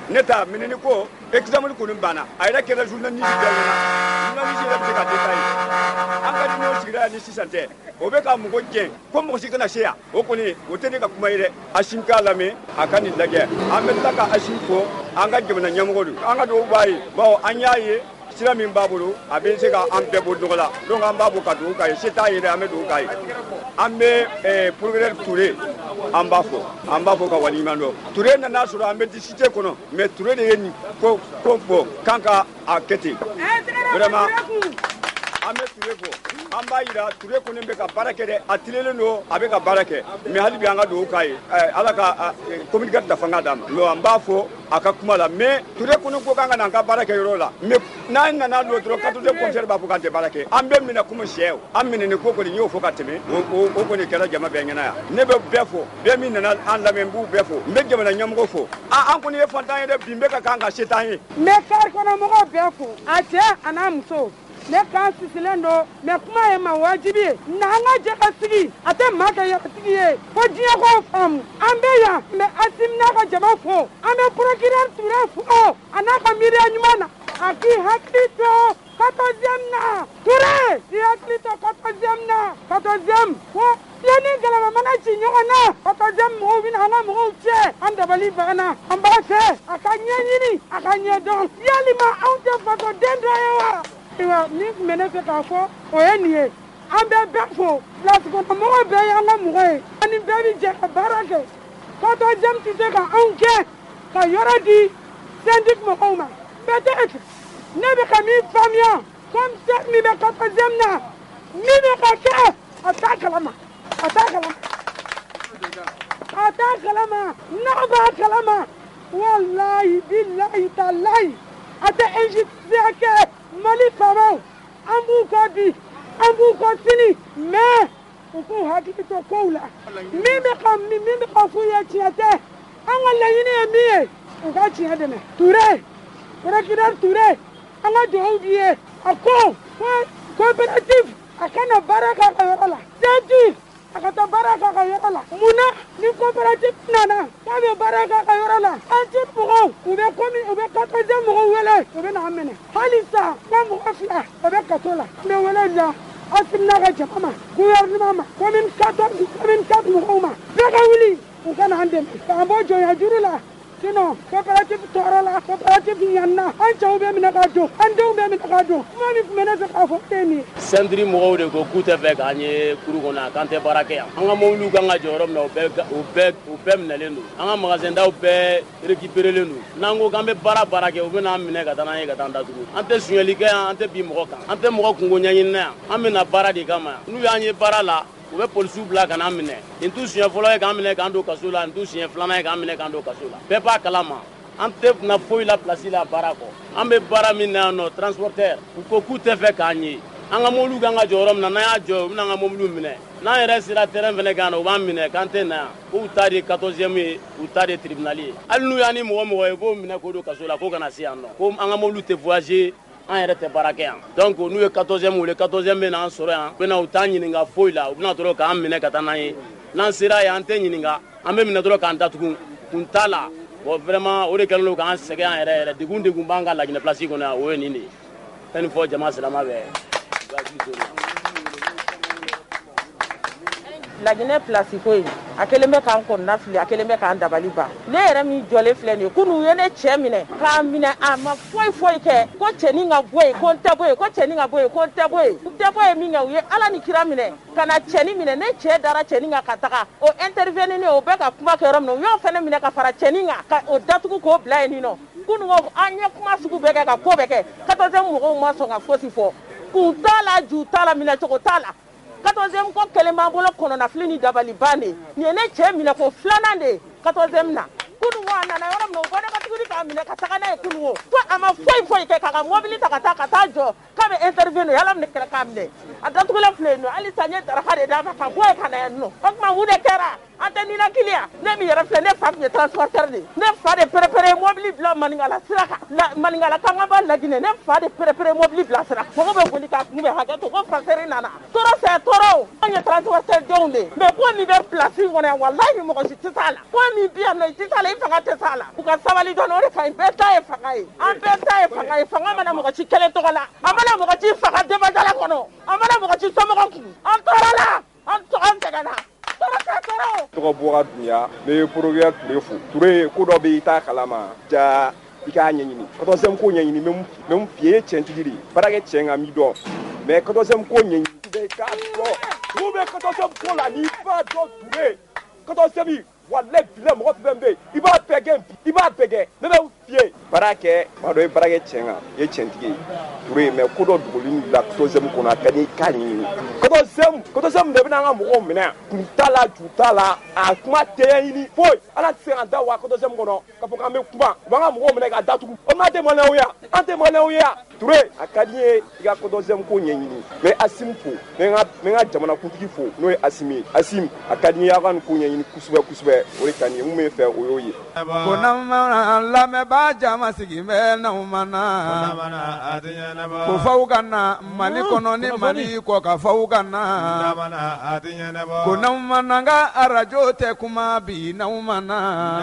ne ta minɛni ko examen kɔni banna a yɛrɛ kɛra journaliste bɛɛ ɲɛna journaliste yɛrɛ bɛ se ka détailler an ka ɲɔgɔn sigira yan ni sisan tɛ o bɛ ka mɔgɔ gɛn ko mɔgɔ si kana se yan o kɔni o tɛ ne ka kuma ye dɛ Asim k'a lamɛn a ka nin lajɛ an bɛ tila ka Asim fɔ an ka jamana ɲɛmɔgɔ don an ka dugawu b'a ye bawo an y'a ye sira min b'a bolo a bɛ se ka an bɛɛ bɔ nɔgɔ la donc an b'a bɔ ka dugawu k'a ye se t'a ye dɛ an bɛ dugawu k'a ye an bɛ procureur Touré an b'a fɔ ka waleɲuman dɔn Touré nana sɔrɔ an bɛ discuter kɔnɔ mais Touré de ye nin ko fɔ k'an ka a kɛ ten vraiment an bɛ Touré fɔ an b'a yira Touré kɔni bɛ ka baara kɛ dɛ a tilelen don a bɛ ka baara kɛ mais hali bi an ka dugawu k'a ye ala ka communicateur ta fanga d'a ma donc an b'a fɔ a ka kuma la mais Touré kɔni ko k'an ka na an ka baara kɛ yɔrɔ la mais n'an nana don dɔrɔn 14 commissaire b'a fɔ k'an tɛ baara kɛ an bɛ minɛ komi sɛ an minɛni ko kɔni n y'o fɔ ka tɛmɛ o kɔni kɛra jama bɛɛ ɲɛna yan ne bɛ bɛɛ fɔ bɛɛ min nana an lamɛn n b'u bɛɛ fɔ n bɛ jamana ɲɛmɔgɔ fɔ an kɔni ye fantan ye dɛ bi n bɛ ka kan ka se t'an ye n bɛ kari kɔnɔ mɔgɔw bɛɛ fɔ a cɛ a n'a muso ne kan sisilen don mais kuma ye ma wajibi ye n'an ka jɛ ka sigi a tɛ maa kɛ yɛrɛtigi ye fo diɲɛ k'o faamu an bɛ yan n bɛ Asim n'a ka jama fo an bɛ procureur Touré fo a n'a ka miiriya ɲuman na a k'i hakili to 14e na Touré i hakili to 14e na 14e fo yanni galama mana ci ɲɔgɔn na 14e mɔgɔw bɛna an ka mɔgɔw cɛ an dabali banna an b'a fɛ a ka ɲɛɲini a ka ɲɛdɔn yalima anw tɛ fasoden dɔ ye wa ayiwa min tun bɛ ne fɛ k'a fɔ o ye nin ye an bɛ bɛɛ fo place kɔnɔ mɔgɔw bɛɛ ye an ka mɔgɔ ye ani bɛɛ bɛ jɛ ka baara kɛ 14e tɛ se ka anw kɛ ka yɔrɔ di syndic mɔgɔw ma peut-être ne bɛ ka min faamuya comme ça min bɛ 14e na min bɛ ka kɛ a t'a kalama a t'a kalama n'a b'a kalama walayi bilayi talayi a tɛ injustice kɛ Mali faamaw an b'u kɔ bi an b'u kɔ sini mais u k'u hakili to kow la min bɛ ka f'u ye tiɲɛ tɛ an ka laɲini ye min ye u ka tiɲɛ dɛmɛ Touré procureur Touré an ka dugawu b'i ye a ko coopérative a kana baara k'a ka yɔrɔ la ceinture a ka taa baara k'a ka yɔrɔ la mun na ni coopérative nana k'a bɛ baara k'a ka yɔrɔ la an tɛ mɔgɔw u bɛ 14e mɔgɔw wele u bɛ n'a minɛ hali sa n ka mɔgɔ 2 o bɛ kaso la n bɛ wele bila Asimina ka jama ma gouvernement ma commune 4 mɔgɔw ma bɛɛ ka wuli u ka n'an dɛmɛ k'an bɔ jɔnya juru la sinon coopérative tɔɔrɔ la coopérative ɲanna an cɛw bɛ minɛ ka don an denw bɛ minɛ ka don kuma min tun bɛ ne fɛ k'a fɔ tɛ nin ye. Centre mɔgɔw de ko k'u tɛ fɛ k'an ye kuru kɔnɔ k'an tɛ baara kɛ yan an ka mobiliw kan ka jɔ yɔrɔ min na o bɛɛ minɛlen don an ka magasin daw bɛɛ récupérelen don n'an ko k'an bɛ baara kɛ u bɛ n'an minɛ ka taa n'an ye ka taa an datugu an tɛ suɲɛli kɛ yan an tɛ bin mɔgɔ kan an tɛ mɔgɔ kungo ɲɛɲini na yan an bɛ na baara de kama yan n'u y'an ye baara la u bɛ polisiw bila ka n'an minɛ nin t'u siɲɛ fɔlɔ ye k'an minɛ k'an don kaso la nin t'u siɲɛ filanan ye k'an minɛ k'an don kaso la bɛɛ b'a kalama an tɛ na foyi la place la baara kɔ an bɛ baara min na yan nɔ transporteur u ko k'u tɛ fɛ k'an ye an ka mobiliw kan ka jɔ yɔrɔ min na n'an y'a jɔ u bɛna an ka mobiliw minɛ n'an yɛrɛ sera terrain fɛnɛ kan na u b'an minɛ k'an tɛ na yan k'u ta de 14e ye u ta de tribunal ye hali n'u y'an ni mɔgɔ ye k'o minɛ k'o don kaso la k'o kana se yan nɔ ko an ka mobiliw tɛ voyager an yɛrɛ tɛ baara kɛ yan donc n'u ye 14e wele 14e bɛ n'an sɔrɔ yan u bɛna u t'an ɲininka foyi la u bɛna dɔrɔn k'an minɛ ka taa n'an ye n'an sera yan an tɛ ɲininka an bɛ minɛ dɔrɔn k'an datugu kun t'a la bon vraiment o de kɛlen don k'an sɛgɛn an yɛrɛ degun b'an ka Laginɛ place kɔnɔ yan o ye nin de ye fɛn nin fɔ jama silama bɛɛ Laginɛ place ko in a kelen bɛ k'an kɔnɔna fili a kelen bɛ k'an dabali ban ne yɛrɛ min jɔlen filɛ nin ye kunu ye ne cɛ minɛ k'a minɛ a ma foyi kɛ ko cɛnin ka bɔ yen ko n tɛ bɔ yen ko cɛnin ka bɔ yen ko n tɛ bɔ yen n tɛ bɔ yen min kɛ u ye Ala ni kira minɛ ka na cɛnin minɛ ne cɛ dara cɛnin kan ka taga o intervenir o bɛ ka kuma kɛ yɔrɔ min na u y'o fana minɛ ka fara cɛnin kan ka o datugu k'o bila yen nɔ kunu an ye kuma sugu bɛɛ kɛ ka ko bɛɛ kɛ 14e mɔgɔw ma sɔn ka fosi fɔ kun t'a la ju t'a la minɛ cogo t'a la 14e ko kelen b'an bolo kɔnɔnafili ni dabali ban de nin ye ne cɛ minɛ ko filanan de 14e na kunu a nana yɔrɔ min na u bɔ ne ka tuguni k'a minɛ ka taga n'a ye kunu fo a ma foyi kɛ k'a ka mobili ta ka taa jɔ k'a bɛ intervenir yala minɛ kɛra k'a minɛ a datugulen filɛ yen nɔ hali sisan n ye daraka de d'a ma ka bɔ yen ka na yan nɔ o tuma mun de kɛra an tɛ ninakili yan ne min yɛrɛ filɛ ne fa tun ye transporteur de ne fa de perepere mobili bila maninkala sira kan maninkala kan ka bɔ Laginɛ ne fa de perepere mobili bila sira mɔgɔ bɛ boli k'a kunbɛn hakɛ to ko fasɛri nana tɔɔrɔ c'est tɔɔrɔ an ye transporteur denw de mais ko min bɛ place in kɔnɔ yan walahi mɔgɔ si tɛ s'a la ko min bi yan nɔ i tɛ s'a la i fanga tɛ s'a la u ka sabali dɔɔni o de ka ɲi bɛɛ ta ye fanga ye an bɛɛ ta ye fanga ye fanga mana mɔgɔ si kelen tɔgɔ la a mana mɔgɔ si faga debajala kɔnɔ a mana mɔgɔ si somɔgɔ kun an tɔɔrɔ la an sɛgɛnna. Tɔgɔ Bɔga Dunya ne ye Poroguer Ture fo Ture ko dɔ bɛ i t'a kalama ja i k'a ɲɛɲini 14e ko ɲɛɲini même f'i ye cɛntigi de baarakɛ cɛ nka mi dɔn mais 14e ko ɲɛɲini bɛ k'a dɔn n'u bɛ 14e ko la n'i b'a dɔn Ture 14e walahi bila mɔgɔ fɛn bɛ i b'a bɛɛ kɛ ne bɛ f'i ye baara kɛ maa dɔ ye baarakɛ cɛ nka i ye cɛntigi ye Ture mais ko dɔ dogolen bila 14e kɔnɔ a ka di i k'a ɲɛɲini 14e de bɛna an ka mɔgɔw minɛ kun t'a la ju t'a la a kuma tɛ ɲini foyi Ala tɛ se ka da wa 14e kɔnɔ k'a fɔ k'an bɛ kuma u b'an ka mɔgɔw minɛ ka datugu o ma tɛ maliyɛnw ye an tɛ maliyɛnw ye Ture a ka di n ye i ka 14e ko ɲɛɲini mais Asimi fo n bɛ n ka jamanakuntigi fo n'o ye Asimi Asimi a ka di n ye aw ka nin ko ɲɛɲini kosɛbɛ o de ka di n ye mun bɛ fɛ o y'o ye. ko n'an lamɛnbaa jama sigi bɛ n'aw ma na ko f'aw ka na Mali kɔnɔ ni Mali kɔ ka f'aw ka na ko n'aw ma na n ka arajo tɛ kuma bi n'aw ma na.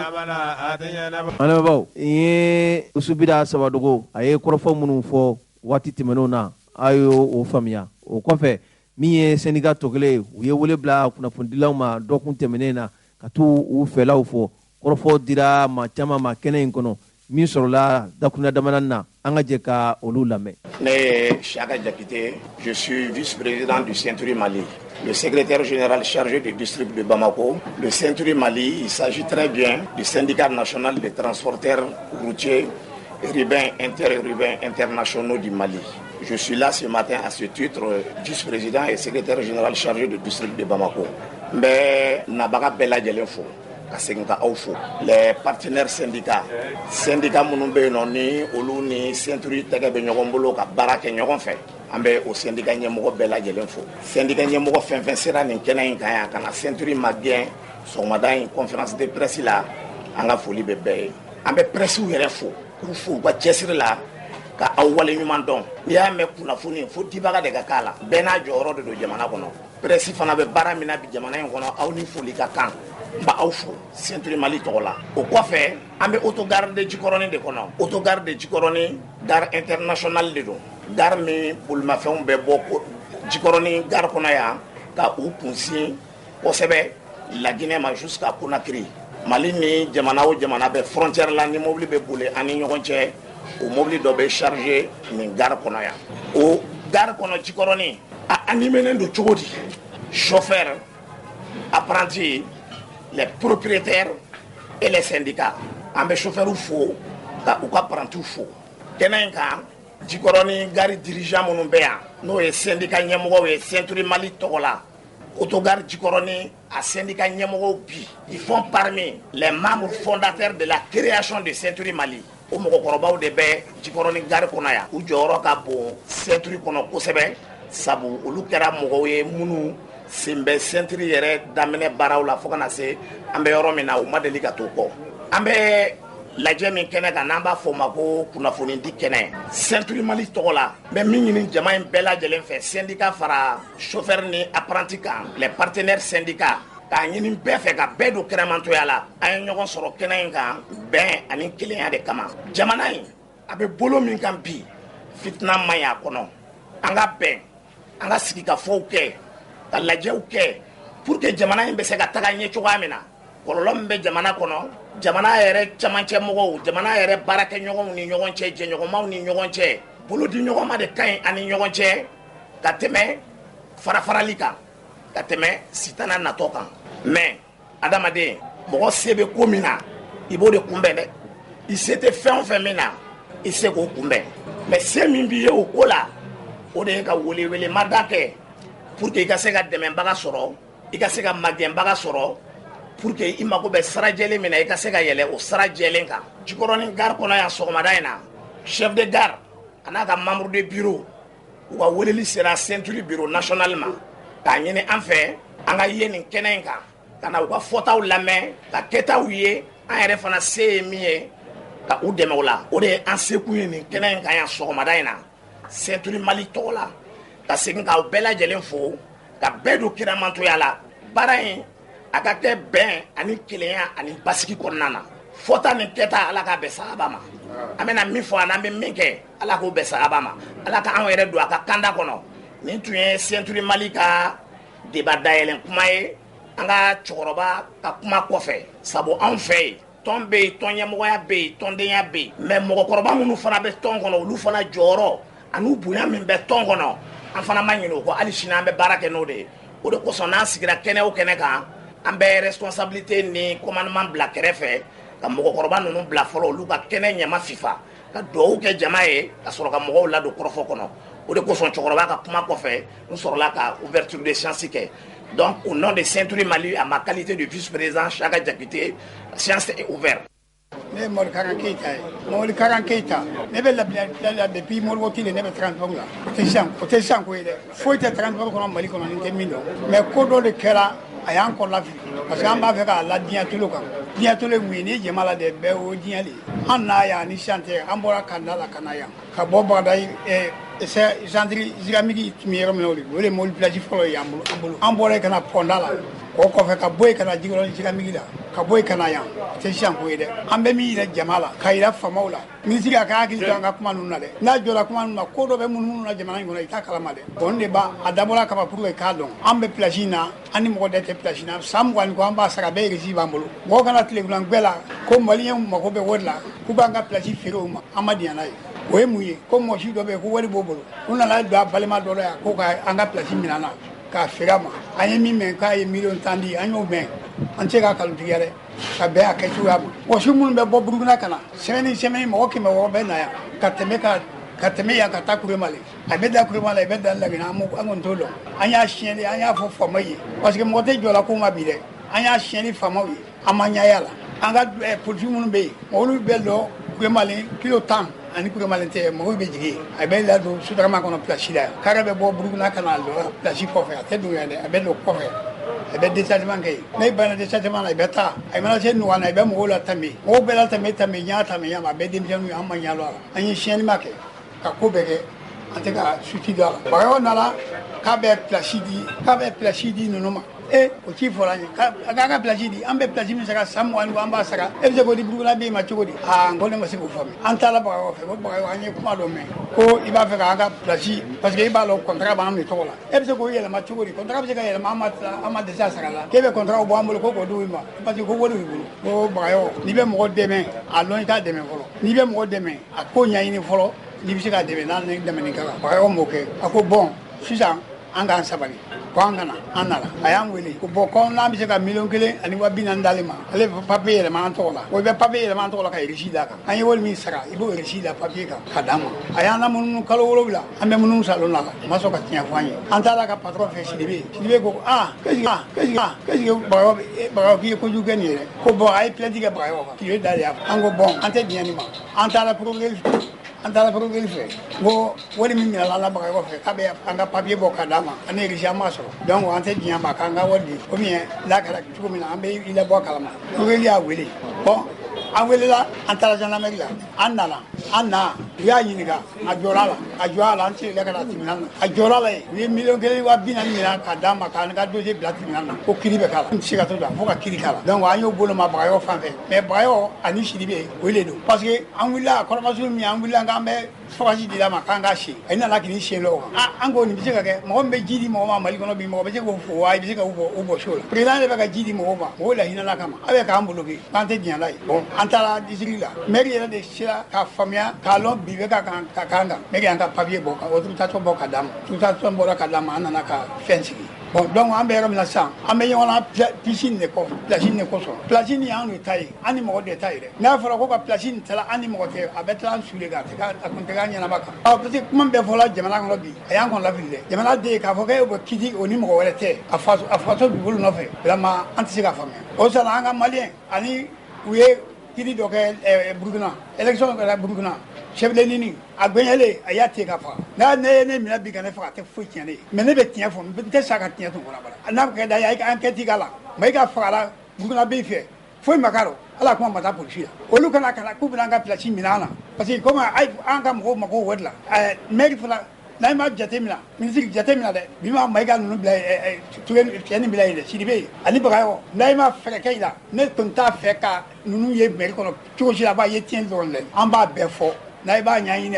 an lamɛnbaaw n ye Usubira Sabadogo a ye kɔrɔfɔ minnu fɔ waati tɛmɛnenw na a y'o faamuya o kɔfɛ min ye syndicat tɔ kelen ye u ye wele bila kunnafonidilaw ma dɔgɔkun tɛmɛnen na ka t'u u fɛlaw fɔ kɔrɔfɔ dira maa caman ma kɛnɛ in kɔnɔ min sɔrɔla dakuruɲa damani na an ka jɛ ka olu lamɛn. Ne ye Siaka Jakite, je suis vice-président du Centuri Mali, le secrétaire général chargé du district de Bamako. Le Centuri Mali, il s'agit très bien du syndicat national des transporteurs routiers urbains, interurbains, internationaux du Mali. Je suis là ce matin à ce titre, vice-président et secrétaire général chargé du district de Bamako. Mais Nabaga Bella Djelenfo. Les partenaires syndicats minnu bɛ yen nɔ ni olu ni Centuri tɛgɛ bɛ ɲɔgɔn bolo ka baara kɛ ɲɔgɔn fɛ an bɛ o syndicat ɲɛmɔgɔ bɛɛ lajɛlen fo syndicat ɲɛmɔgɔ fɛn fɛn sera nin kɛnɛ in kan yan ka na Centuri ma gɛn sɔgɔmada in conférence de presse la an ka foli bɛ bɛɛ ye an bɛ pressiw yɛrɛ fo k'u fo u ka cɛsiri la ka aw wale ɲuman dɔn n'i y'a mɛn kunnafoni fo dibaga de ka k'a la bɛɛ n'a jɔyɔrɔ de don jamana kɔnɔ presse fana bɛ baara min na bi jamana in kɔnɔ aw ni foli ka kan n b'a aw fo Century Mali tɔgɔ la o kɔfɛ an bɛ autogare de Jikɔrɔni de kɔnɔ autogare de Jikɔrɔni gare international de don gare min bolimafɛnw bɛ bɔ Jikɔrɔni gare kɔnɔ yan ka u kunsin kosɛbɛ Laginɛ ma jusqu'à Conakry Mali ni jamana o jamana bɛ frontière la ni mobili bɛ boli an ni ɲɔgɔn cɛ o mobili dɔ bɛ charger nin gare kɔnɔ yan o gare kɔnɔ Jikɔrɔni a animé do cogo di chauffeur apprenti les propriétaires et les syndicats an bɛ chauffeur fo ka u ka apprentis fo kɛnɛ in kan Jikɔrɔni gare dirigeant minnu bɛ yan n'o ye syndicat ɲɛmɔgɔw ye Century Mali tɔgɔ la autogare Jikɔrɔni a syndicat ɲɛmɔgɔw bi ils font parmi les membres fondateurs de la création de Century Mali o mɔgɔkɔrɔbaw de bɛ Jikɔrɔni gare kɔnɔ yan u jɔyɔrɔ ka bon Century kɔnɔ kosɛbɛ sabu olu kɛra mɔgɔw ye minnu sen bɛ Century yɛrɛ daminɛ baaraw la fo kana se an bɛ yɔrɔ min na u ma deli ka t'o kɔ an bɛ lajɛ min kɛnɛ kan n'an b'a fɔ o ma ko kunnafoni di kɛnɛ Century Mali tɔgɔ la n bɛ min ɲini jama in bɛɛ lajɛlen fɛ syndicat fara chauffeur ni apprenti kan les partenaires syndicats k'a ɲini bɛɛ fɛ ka bɛɛ don kɛnɛmatoya la an ye ɲɔgɔn sɔrɔ kɛnɛ in kan bɛn ani kelenya de kama jamana in a bɛ bolo min kan bi fitina man ɲi a kɔnɔ an ka bɛn an ka sigikafɔw kɛ ka lajɛw kɛ pour que jamana in bɛ se ka taga ɲɛ cogoya min na kɔlɔlɔ min bɛ jamana kɔnɔ jamana yɛrɛ camancɛ mɔgɔw jamana yɛrɛ baarakɛɲɔgɔnw ni ɲɔgɔn cɛ jɛɲɔgɔnmaw ni ɲɔgɔn cɛ bolodi ɲɔgɔnma de ka ɲi ani ɲɔgɔn cɛ ka tɛmɛ farafarali kan ka tɛmɛ sitana natɔ kan mais adamaden mɔgɔ se bɛ ko min na i b'o de kunbɛn dɛ i se tɛ fɛn o fɛn min na i se k'o kunbɛn mais se min b'i ye o ko la o de ye ka welewelemada kɛ pour que i ka se ka dɛmɛbaga sɔrɔ i ka se ka magɛnbaga sɔrɔ pour que i mago bɛ sira jɛlen min na i ka se ka yɛlɛ o sira jɛlen kan Jikɔrɔni gare kɔnɔ yan sɔgɔmada in na chef de gare a n'a ka membre de bureau u ka weleli sera Century bureau national ma k'a ɲini an fɛ an ka ye nin kɛnɛ in kan ka na u ka fɔtaw lamɛn ka kɛtaw ye an yɛrɛ fana se ye min ye ka u dɛmɛ o la o de ye an sekun ye nin kɛnɛ in kan yan sɔgɔmada in na Century Mali tɔgɔ la ka segin k'aw bɛɛ lajɛlen fo ka bɛɛ don kiramantoya la baara in a ka kɛ bɛn ani kelenya ani basigi kɔnɔna na fɔta ni kɛta ala k'a bɛn sagaba ma an bɛna min fɔ an bɛ min kɛ ala k'o bɛn sagaba ma ala ka anw yɛrɛ don a ka kanda kɔnɔ nin tun ye Century Mali ka débat dayɛlɛn kuma ye an ka cɛkɔrɔba ka kuma kɔfɛ sabu anw fɛ yen tɔn bɛ yen tɔn ɲɛmɔgɔya bɛ yen tɔndenya bɛ yen mais mɔgɔkɔrɔba minnu fana bɛ tɔn kɔnɔ olu fana jɔyɔrɔ ani bonya min bɛ tɔn kɔnɔ an fana ma ɲinɛ o kɔ hali sini an bɛ baara kɛ n'o de ye o de kosɔn n'an sigira kɛnɛ o kɛnɛ kan an bɛ responsabilité ni commandement bila kɛrɛfɛ ka mɔgɔkɔrɔba ninnu bila fɔlɔ olu ka kɛnɛ ɲɛma fifa ka dugawu kɛ jama ye ka sɔrɔ ka mɔgɔw ladon kɔrɔfɔ kɔnɔ o de kosɔn cɛkɔrɔba ka kuma kɔfɛ n sɔrɔla ka ouverture de science kɛ donc au nom de Century Mali à ma qualité de vice-président Chaka Diakité la séance est ouverte. Ne Mori Karan Keita ye Mori Karan Keita ne bɛ labila depuis Moribo Tile ne bɛ transport la o tɛ sisan ko ye dɛ foyi tɛ transport kɔnɔ Mali kɔnɔ ni tɛ min dɔn mais ko dɔ de kɛra a y'an kɔ lafili parce que an b'a fɛ k'a la diɲɛ tolo kan diɲɛ tolo ye mun ye ni jɛma la dɛ bɛɛ o diɲɛ de an n'a yan ni sisan tɛ an bɔra Kanda la ka na yan ka bɔ Bagadayi centre Zigamigi tun bɛ yɔrɔ min na o de mobili place fɔlɔ ye an bolo an bɔra yen ka na Pɔnda la o kɔfɛ ka bɔ yen ka na Jikɔrɔni Zigamigi la ka bɔ yen ka na yan o tɛ sisan ko ye dɛ an bɛ min yɛrɛ jama la ka yira faamaw la minisiri a ka hakili to an ka kuma ninnu na dɛ n'a jɔra kuma ninnu na ko dɔ bɛ munumunu na jamana in kɔnɔ i t'a kalama dɛ bon de b'a a dabɔra kama pour que k'a dɔn an bɛ place in na an ni mɔgɔ dɛ tɛ place in na san 20 ni kɔ an b'a sara bɛɛ régie b'an bolo mɔgɔ kana tilefilangbɛ la ko maliyɛnw mago bɛ wari la k'u b'an ka place feere o ma an ma diɲɛ n'a ye o ye mun ye ko mɔgɔ si dɔ bɛ yen ko wari b'o bolo u nana don a balima dɔ la yan ko ka an ka place minɛ na k'a feere a ma an ye min mɛn k'a ye miliyɔn 10 di an y'o mɛn an tɛ se k'a kalontigiya dɛ ka bɛn a kɛcogoya ma mɔgɔ si minnu bɛ bɔ Burukina ka na semaine mɔgɔ 100 bɛ na yan ka tɛmɛ yan ka taa Kuremale a bɛ da Kuremale a bɛ da Lagina an kɔni t'o dɔn an y'a siyɛnli an y'a fɔ faamaw ye parce que mɔgɔ tɛ jɔ la ko ma bi dɛ an y'a siyɛnli faamaw ye an ma ɲaya la an ka politique minnu bɛ yen olu bɛ dɔn Kuremale kilo 10 ani Kuremale tɛ mɔgɔw bɛ jigin a bɛ ladon Sotarama kɔnɔ place la kare bɛ bɔ Burukina ka na lɔ place kɔfɛ a tɛ don yan dɛ a bɛ don kɔfɛ a bɛ déchargement kɛ yen ne banna déchargement na i bɛ taa a mana se Nouakchott i bɛ mɔgɔw la tɛmɛ mɔgɔw bɛɛ la tɛmɛ n y'a tɛmɛ yan a bɛɛ denmisɛnninw ye an ma ɲɛ a la an ye siyɛnni ma kɛ ka ko bɛɛ kɛ an tɛ ka suti dɔ a la Bagayogo nana k'a bɛ place di ninnu ma o ci fɔra an ye a k'a ka place di an bɛ place min sara san 20 an b'a sara e bɛ se k'o di Burukina den ma cogo di n ko ne ma se k'o faamu an taara Bagayogo fɛ ko Bagayogo an ye kuma dɔ mɛn ko i b'a fɛ k'an ka place parce que i b'a dɔn contrat b'an de tɔgɔ la e bɛ se k'o yɛlɛma cogo di contrat bɛ se ka yɛlɛma an ma dɛsɛ a sara la k'e bɛ contrat bɔ an bolo ko k'o d'u ma parce que ko wari b'i bolo ko Bagayogo n'i bɛ mɔgɔ dɛmɛ a dɔn i t'a dɛmɛ fɔlɔ n'i bɛ mɔgɔ dɛmɛ a ko ɲɛɲini fɔlɔ n'i bɛ se k'a dɛmɛ n'a dɛmɛ nin kan Bagayogo m'o kɛ a ko bon sisan an k'an sabali ko an kana an nana a y'an wele ko bon ko n'an bɛ se ka 1,4 ani 40,000 d'ale ma ale bɛ papier yɛlɛma an tɔgɔ la o bɛ papier yɛlɛma an tɔgɔ la ka reçu d'a kan an ye wari min sara i b'o reçu da papier kan ka d'an ma a y'an lamunumunu kalo 7 an bɛ munumunu salon na o ma sɔn ka tiɲɛ fɔ an ye an taara ka patron fɛ Sidibe ko qu'est-ce que Bagayogo k'i ye kojugu kɛ nin ye dɛ ko bon a ye plainte kɛ Bagayogo kan k'i da de y'a fɔ an ko bon an tɛ diɲɛ nin ma an taara procureur fɛ ko wari min minɛ la Bagayogo fɛ k'a bɛ an ka papier bɔ ka d'a ma ani reçu an ma sɔrɔ donc an tɛ diɲɛ ma k'an ka wari di ou bien n'a kɛra cogo min na an bɛ i labɔ kalama procureur y'a wele bon an welela an taara gendarmerie la an na u y'a ɲininka a jɔra la an seginna ka na tribunal na a jɔra la yen u ye 1,40,000 minɛ ka d'a ma k'an ka dossier bila tribunal na ko kiiri bɛ k'a la n tɛ se ka to fo ka kiiri k'a la donc an y'o bolo ma Bagayogo fan fɛ mais Bagayogo ani Sidibe o de don parce que an wulila a kɔrɔmasurun min an wulila k'an bɛ fɔkasi di la ma k'an ka sen a nana k'i sen lɔ an ko nin bɛ se ka kɛ mɔgɔ min bɛ ji di mɔgɔ ma Mali kɔnɔ bi mɔgɔ bɛ se k'o fɔ wa i bɛ se ka o bɔ so la président de bɛ ka ji di mɔgɔw ma mɔgɔw lahinɛna kama a bɛ k'an bloqué k'an tɛ diɲɛ la ye bon an taara district la maire yɛrɛ de sera k'a faamuya k'a lɔn bi bɛ ka kan maire y'an ka papier bɔ ka autorisation bɔ ka d'a ma autorisation bɔra ka d'a ma an nana ka fɛn sigi bon donc an bɛ yɔrɔ min na sisan an bɛ ɲɔgɔn na piscine de kɔ place nin kosɔn place nin y'an de ta ye an ni mɔgɔ de ta ye dɛ n'a fɔra ko ka place nin tala an ni mɔgɔ tɛ a bɛ tila an su de kan a kun tɛ k'an ɲɛnaba kan parce que kuma bɛɛ fɔla jamana kɔnɔ bi a y'an kɔn lafili dɛ jamana den k'a fɔ k'e bɛ kiti o ni mɔgɔ wɛrɛ tɛ a faso dugukolo nɔfɛ vraiment an tɛ se ka faamuya o sala an ka maliyɛn ani u ye kiiri dɔ kɛ Burukina élection kɛra Burukina chef de ligne a gɛɲɛlen a y'a tigɛ ka faga n'a ne ye ne minɛ bi ka ne faga a tɛ foyi tiɲɛ ne ye mais ne bɛ tiɲɛ fɔ n tɛ sa ka tiɲɛ to kɔnɔ bala n'a bɛ kɛ da ye a enquête k'a la mais i ka faga la Burukina b'i fɛ foyi ma k'a rɔ ala kuma ma taa polisi la olu kana k'u bɛna an ka place minɛ an na parce que comme an ka mɔgɔw mako wari la maire fana n'a ma jate minɛ ministre jate minɛ dɛ bi ma Mayiga ninnu bila cɛ nin bila yen dɛ Sidibe ani Bagayogo n'a ma fɛɛrɛ kɛ i la ne tun t'a fɛ ka ninnu ye maire kɔnɔ cogo si la a b'a ye tiɲɛ dɔrɔn dɛ an b'a bɛɛ fɔ n'a i b'a ɲɛɲini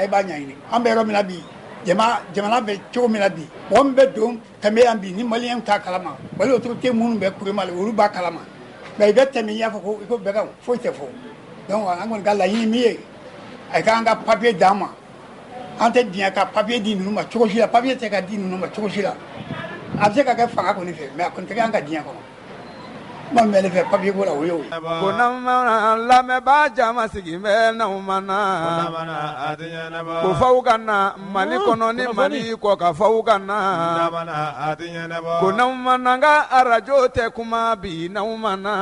an bɛ yɔrɔ min na bi jamana bɛ cogo min na bi mɔgɔ min bɛ don tɛmɛ yan bi ni maliyɛn t'a kalama wali autorité minnu bɛ kurema la olu b'a kalama mais i bɛ tɛmɛ i y'a fɔ ko bɛɛ foyi tɛ fɔ donc an kɔni ka laɲini min ye a k'an ka papier d'an ma an tɛ diɲɛ ka papier di ninnu ma cogo si la papier tɛ ka di ninnu ma cogo si la a bɛ se ka kɛ fanga kɔni fɛ mais a kɔni tɛ kɛ an ka diɲɛ kɔnɔ ma mɛlɛ fɛ papier ko la o y'o ye ko n'an lamɛnbaa caman sigi bɛ n'aw ma na ko f'aw ka na Mali kɔnɔ ni Mali kɔ ka f'aw ka na ko n'aw ma na n ka arajo tɛ kuma bi n'aw ma na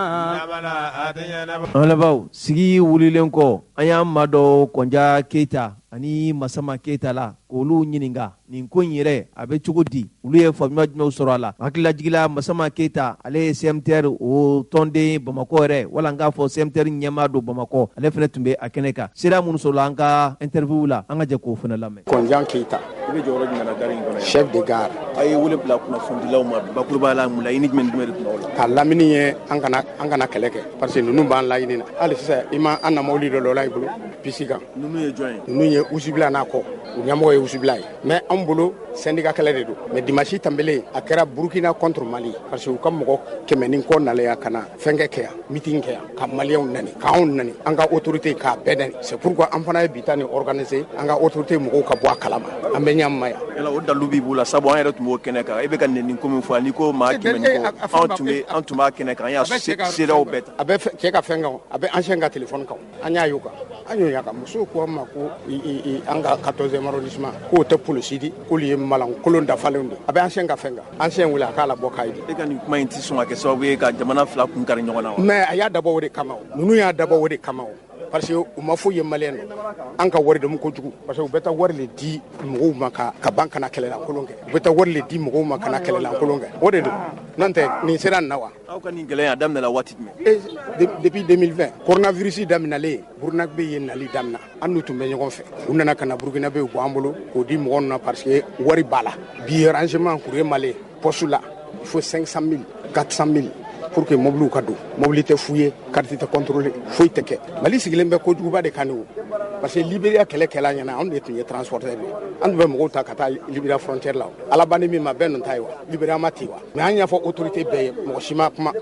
an lamɛnbaaw sigi wulilen kɔ an y'an madɔ Kɔnja Keyita ani Masama Keyita la k'olu ɲininka nin ko in yɛrɛ a bɛ cogo di olu ye faamuya jumɛnw sɔrɔ a la hakililajigila Masama Keyita ale ye CMTR o tɔnden Bamakɔ yɛrɛ wala n k'a fɔ CMTR ɲɛmaa don Bamakɔ ale fana tun bɛ a kɛnɛ kan sera minnu sɔrɔ an ka interview la an ka jɛ k'o fana lamɛn. Kɔnja Keyita i bɛ jɔyɔrɔ jumɛn na gari in kɔnɔ yan? chef de gare. a ye wele bila kunnafonidilaw ma bakuruba la mun la i ni jumɛn de tun b'aw la? ka lamini ye an kana kɛlɛ kɛ parce que ninnu b'an laɲini na hali sisan i ma an na mobili dɔ lɔla i bolo pisi kan. ninnu ye jɔn ye? ninnu ye usibila n'a kɔ u ɲɛmɔgɔ ye usibila ye mais an bolo syndicat kɛlɛ de don mais dimanche tɛmɛlen a kɛra Burkina contre Mali parce que u ka mɔgɔ 100 ni kɔ nalen yan ka na fɛnkɛ kɛ yan meeting kɛ yan ka maliyɛnw nani k'anw nani an ka autorité k'a bɛɛ nani c'est pourquoi an fana ye bi ta ni organiser an ka autorité mɔgɔw ka bɔ a kalama an bɛ ɲan ma yan. yala o dalu b'i bolo sabu an yɛrɛ tun b'o kɛnɛ kan i bɛ ka nɛni ko min fɔ n'i ko maa 100 ni kɔ an tun b'a kɛnɛ kan an y'a seerew bɛɛ ta. a bɛ cɛ ka fɛn kan a bɛ ancien ka téléphone kan an y'a y'o kan an y'o y'a kan musow ko an ma ko an ka 14e arrondissement k'o tɛ polisi di k'olu ye malankolon dafalenw de a bɛ ancien ka fɛn kan ancien wele a k'a labɔ k'a ye. e ka nin kuma in tɛ sɔn ka kɛ sababu ye ka jamana fila kun kari ɲɔgɔn na wa? mais a y'a dabɔ o de kama o ninnu y'a dabɔ o de kama o parce que u ma foyi ye maliyɛn an ka wari dɛmu kojugu parce que u bɛ taa wari le di mɔgɔw ma ka ban kana kɛlɛlankolon kɛ u bɛ taa wari le di mɔgɔw ma kana kɛlɛlankolon kɛ o de don n'o tɛ nin sera nin na wa. aw ka nin gɛlɛya a daminɛla waati jumɛn. depuis 2020 coronavirus daminɛlen burukinabe ye nali damina an n'u tun bɛ ɲɔgɔn fɛ u nana ka na burukinabe bɔ an bolo k'o di mɔgɔw na parce que wari b'a la bi rangement courrier malien poste la il faut 500 000 400 000 pour que mobile ka don mobile tɛ fouillé carte tɛ contrôlé foyi tɛ kɛ mali sigilen bɛ kojuguba de kan o parce que Libéria kɛlɛ ɲɛna anw de tun ye transporteur de an tun bɛ mɔgɔw ta ka taa Libéria frontière la alabani min ma bɛɛ ninnu ta ye wa Libéria ma ten wa mais an y'a fɔ autorité bɛɛ ye mɔgɔ si ma kuma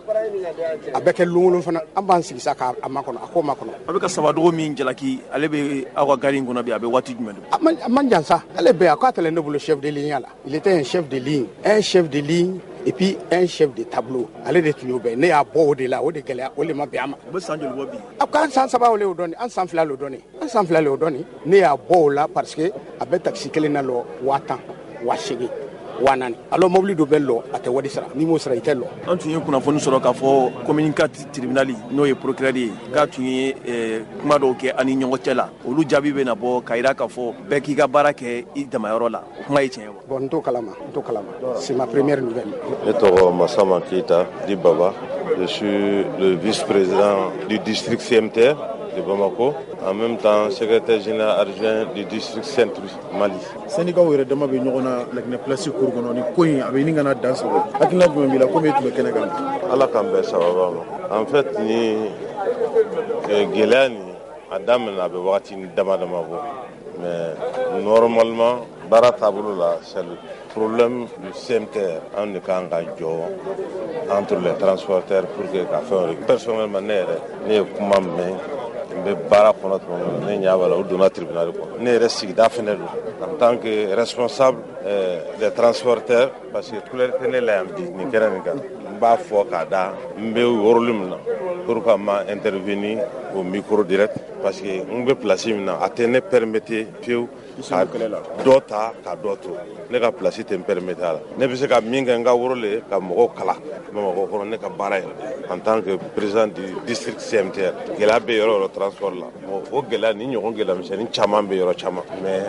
a bɛ kɛ lonkolon fana an b'an sigi sa k'a makɔnɔ a k'o makɔnɔ. a bɛ ka sabadogo min jalaki ale bɛ aw ka gari in kɔnɔ bi a bɛ waati jumɛn don. a man jan sa ale bɛɛ a k'a tɛlɛ ne bolo chef de ligne la il était un chef de ligne et puis un chef de tableau ale de tun y'o bɛɛ ne y'a bɔ o de la o de gɛlɛya o de ma bɛn a ma. o bɛ san joli bɔ bi. a ko an san 3 le y'o dɔɔni an san 2 le y'o dɔɔni ne y'a bɔ o la parce que a bɛ taxi kelen na lɔ 1000 800 1000 alors mobile dɔ bɛ lɔ a tɛ wari sara n'i m'o sara i tɛ lɔ. an tun ye kunnafoni sɔrɔ k'a fɔ commune 4 tribunal n'o ye procureur ye k'a tun ye kuma dɔw kɛ ani ɲɔgɔn cɛ la olu jaabi bɛ na bɔ k'a jira k'a fɔ bɛɛ k'i ka baara kɛ i damayɔrɔ la o kuma ye tiɲɛ ye wa. bon n t'o kalama c'est ma première nouvelle. ne tɔgɔ Masama Keita di Baba je suis le vice-président du district CMTR de Bamako, en même temps secrétaire général adjoint du district centre Mali. Syndicat yɛrɛ dama bɛ ɲɔgɔn na Laginɛ place cour kɔnɔ ni ko in a bɛ ɲini ka na dan sɔrɔ hakilina jumɛn b'i la komi e tun bɛ kɛnɛ kan. Ala k'an bɛɛ sababa ma en fait ni gɛlɛya nin a daminɛ a bɛ wagati dama dama bɔ mais normalement baara taabolo la c'est le problème du CMTR an de kan ka jɔ entre les transporteurs pour que ka fɛn wɛrɛ personnellement ne yɛrɛ ne ye kuma mɛn n bɛ baara kɔnɔ tuma min na ne ɲɛ b'a la o donna tribunal kɔnɔ ne yɛrɛ sigida fɛnɛ don en tant que responsable des transporteurs parce que couleur tɛ ne la yan bi nin kɛra nin kan n b'a fɔ k'a da n bɛ yɔrɔli min na pour que ma intervenir au micro direct parce que n bɛ place min na a tɛ ne permettre fiyewu ka dɔ ta ka dɔ to ne ka place tɛ n permettre a la ne bɛ se ka min kɛ n ka woro le ka mɔgɔw kala Bamakɔ kɔnɔ ne ka baara ye en tant que président du district CMTR gɛlɛya bɛ yɔrɔ o yɔrɔ transport la o gɛlɛya ni ɲɔgɔn gɛlɛya misɛnnin caman bɛ yɔrɔ caman mais